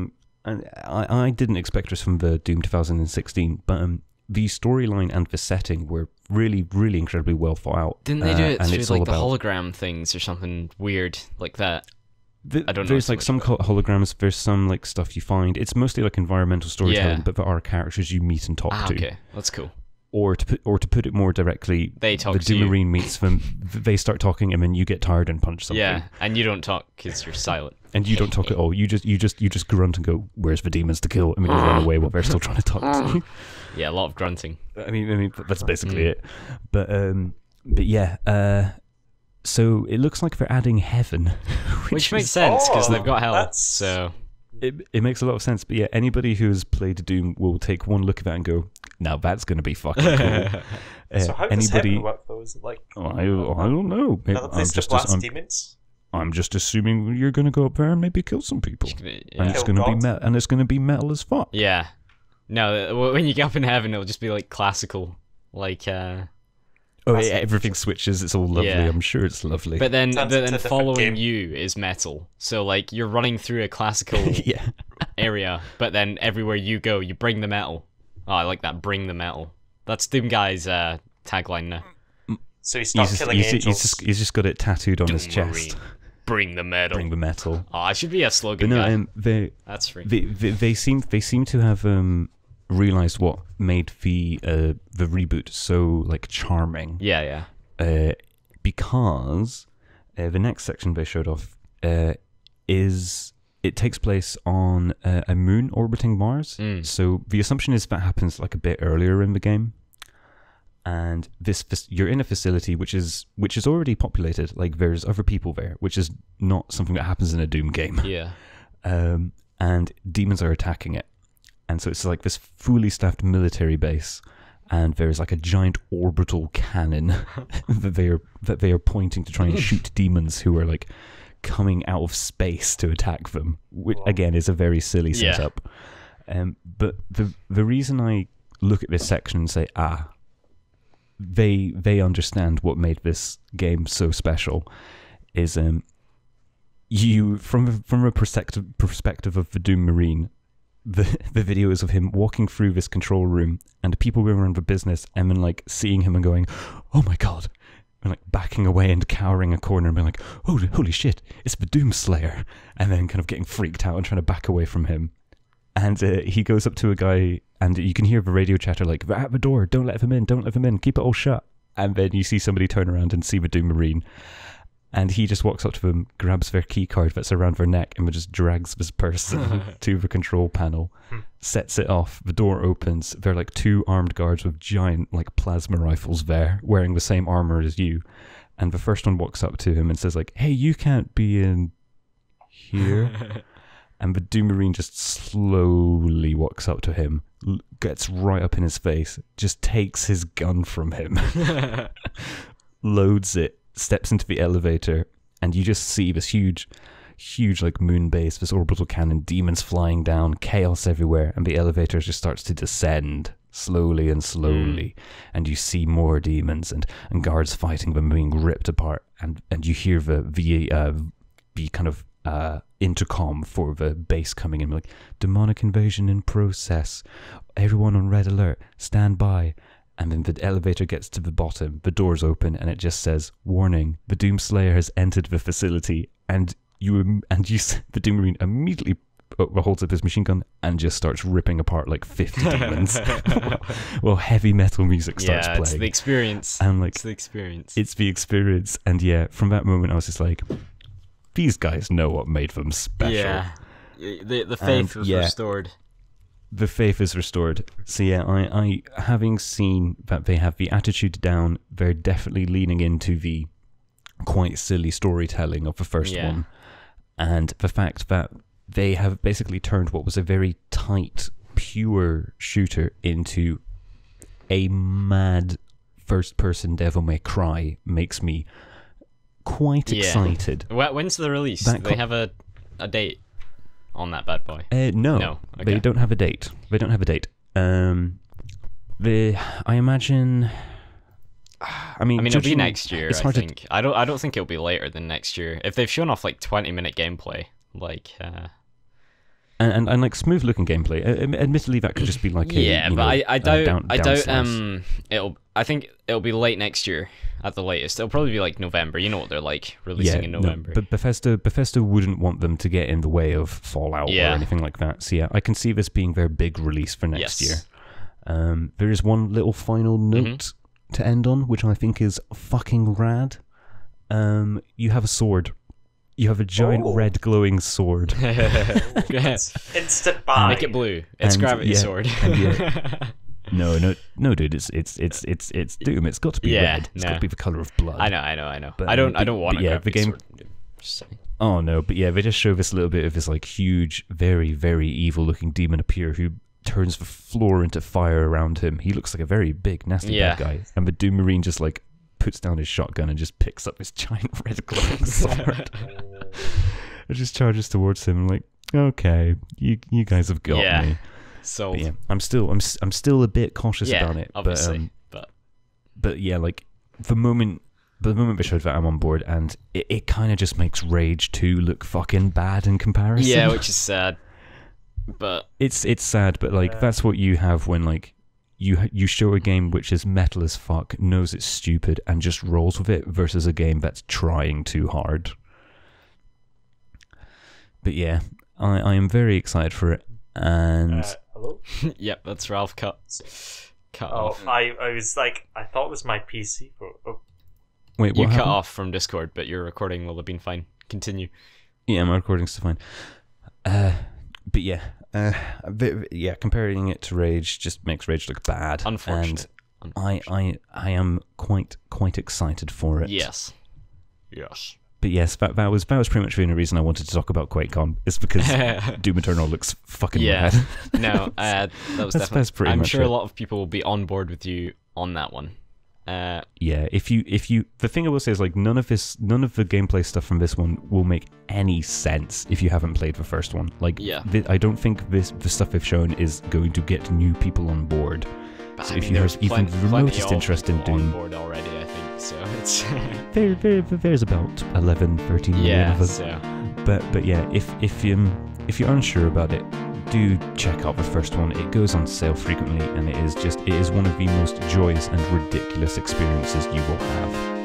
S1: I didn't expect this from the Doom 2016, but the storyline and the setting were really, really incredibly well thought out.
S3: Didn't they do it
S1: and
S3: through
S1: it's
S3: like
S1: all
S3: the
S1: about,
S3: hologram things or something weird like that? I don't know.
S1: There's like some holograms, there's some like stuff you find. It's mostly like environmental storytelling, but there are characters you meet and talk to.
S3: Okay, that's cool.
S1: Or to put it more directly,
S3: they talk
S1: the
S3: to
S1: Doom
S3: you.
S1: Marine meets them. They start talking, and then you get tired and punch something.
S3: Yeah, and you don't talk because you're silent.
S1: And you don't talk at all. You just grunt and go, "Where's the demons to kill?" And then you run away while they're still trying to talk to you.
S3: Yeah, a lot of grunting.
S1: I mean that's basically it. But yeah. So it looks like they're adding heaven,
S3: which makes sense because they've got hell.
S2: That's...
S3: So
S1: it makes a lot of sense. But yeah, anybody who has played Doom will take one look at that and go, "Now that's going to be fucking cool."
S2: So how does heaven work though? Is it like
S1: I don't know.
S2: another place to blast demons?
S1: I'm just assuming you're going to go up there and maybe kill some people, and it's
S2: Kill
S1: going to
S2: God?
S1: be it's going to be metal as fuck.
S3: yeah, no. When you get up in heaven, it'll just be like classical, like.
S1: Oh yeah, everything switches. It's all lovely.
S3: Yeah.
S1: I'm sure it's lovely.
S3: But then
S2: Sounds like a different
S3: following
S2: game.
S3: you is metal. So like you're running through a classical
S1: yeah.
S3: area, but then everywhere you go, you bring the metal. Oh, I like that. Bring the metal. That's Doom Guy's tagline now.
S2: So he starts killing angels.
S1: He's just got it tattooed on
S3: Doom
S1: his chest.
S3: Marine. Bring the metal.
S1: Bring the metal.
S3: Oh, it should be a slogan.
S1: But
S3: guy.
S1: no,
S3: That's free.
S1: they seem to have realized what made the reboot so like charming.
S3: Yeah.
S1: Because the next section they showed off takes place on a moon orbiting Mars. So the assumption is that happens like a bit earlier in the game, and you're in a facility which is already populated. Like there's other people there, which is not something that happens in a Doom game.
S3: Yeah.
S1: And demons are attacking it, and so it's like this fully staffed military base. And there's like a giant orbital cannon that they are pointing to try and shoot demons who are like coming out of space to attack them, which again is a very silly setup. But the reason I look at this section and say, they understand what made this game so special, is you from a perspective of the Doom Marine. The video is of him walking through this control room and people going around the business and then like seeing him and going, "Oh my god," and like backing away and cowering a corner and being like, "Oh, holy shit, it's the Doom Slayer," and then kind of getting freaked out and trying to back away from him. And he goes up to a guy and you can hear the radio chatter like, "They're at the door, don't let them in, keep it all shut." And then you see somebody turn around and see the Doom Marine. And he just walks up to them, grabs their key card that's around their neck, and just drags this person to the control panel, sets it off. The door opens. There are like 2 armed guards with giant like plasma rifles there, wearing the same armor as you. And the first one walks up to him and says like, "Hey, you can't be in here." And the Doom Marine just slowly walks up to him, gets right up in his face, just takes his gun from him, loads it, steps into the elevator, and you just see this huge like moon base, this orbital cannon, demons flying down, chaos everywhere, and the elevator just starts to descend slowly and slowly, and you see more demons and guards fighting them, being ripped apart, and you hear the kind of intercom for the base coming in, like, "Demonic invasion in process, everyone on red alert, stand by." And then the elevator gets to the bottom, the doors open, and it just says, "Warning, the Doom Slayer has entered the facility." And the Doom Marine immediately holds up his machine gun and just starts ripping apart like 50 demons. Well, heavy metal music starts playing.
S3: It's the experience.
S1: And like,
S3: it's the experience.
S1: It's the experience. And yeah, from that moment, I was just like, these guys know what made them special.
S3: Yeah, the faith was restored.
S1: The faith is restored. So yeah, I having seen that they have the attitude down, they're definitely leaning into the quite silly storytelling of the first one, and the fact that they have basically turned what was a very tight, pure shooter into a mad first-person Devil May Cry makes me quite excited.
S3: When's the release? Do they have a date on that bad boy?
S1: No. Okay. They don't have a date. I imagine. I mean,
S3: it'll be next year. I think. I don't think it'll be later than next year. If they've shown off like 20-minute gameplay, like.
S1: And like smooth looking gameplay. Admittedly, that could just be like
S3: I doubt. I think it'll be late next year at the latest. It'll probably be like November. You know what they're like releasing in November.
S1: But Bethesda wouldn't want them to get in the way of Fallout or anything like that. So yeah, I can see this being their big release for next year. There is one little final note to end on, which I think is fucking rad. You have a sword. You have a giant red glowing sword.
S2: Instant buy.
S3: Make it blue. It's gravity sword.
S1: No, dude. It's Doom. It's got to be red. It's got to be the color of blood.
S3: I know. But I don't want a gravity sword.
S1: Oh no, but yeah, they just show this little bit of this like huge, very, very evil looking demon appear who turns the floor into fire around him. He looks like a very big, nasty bad guy. And the Doom Marine just like puts down his shotgun and just picks up his giant red glowing sword. It just charges towards him like, okay, you guys have got me.
S3: So
S1: yeah, I'm still a bit cautious about it.
S3: Obviously,
S1: but yeah, like the moment they showed that, I'm on board, and it kind of just makes Rage 2 look fucking bad in comparison.
S3: Yeah, which is sad. But
S1: it's sad, but like that's what you have when like you show a game which is metal as fuck, knows it's stupid, and just rolls with it, versus a game that's trying too hard. But yeah, I am very excited for it, and
S2: hello?
S3: Yep, that's Ralph cut off.
S2: I was like, I thought it was my PC.
S1: Wait, what
S3: you
S1: happened?
S3: cut off from Discord, but your recording will have been fine. Continue.
S1: Yeah, my recording's still fine. But yeah, comparing it to Rage just makes Rage look bad.
S3: Unfortunate.
S1: And I am quite excited for it.
S3: Yes.
S1: But yes, that was pretty much the only reason I wanted to talk about QuakeCon. Is because Doom Eternal looks fucking rad.
S3: No, that was definitely.
S1: That's pretty
S3: I'm
S1: much
S3: sure
S1: it.
S3: a lot of people will be on board with you on that one.
S1: Yeah, if you the thing I will say is like none of the gameplay stuff from this one will make any sense if you haven't played the first one. Like, I don't think the stuff they've shown is going to get new people on board.
S3: But
S1: so if you have even the remotest interest in Doom,
S3: on board already, I think so. It's
S1: there's about 11, 13 million of us.
S3: So.
S1: But yeah, if you're unsure about it, do check out the first one. It goes on sale frequently, and it is one of the most joyous and ridiculous experiences you will have.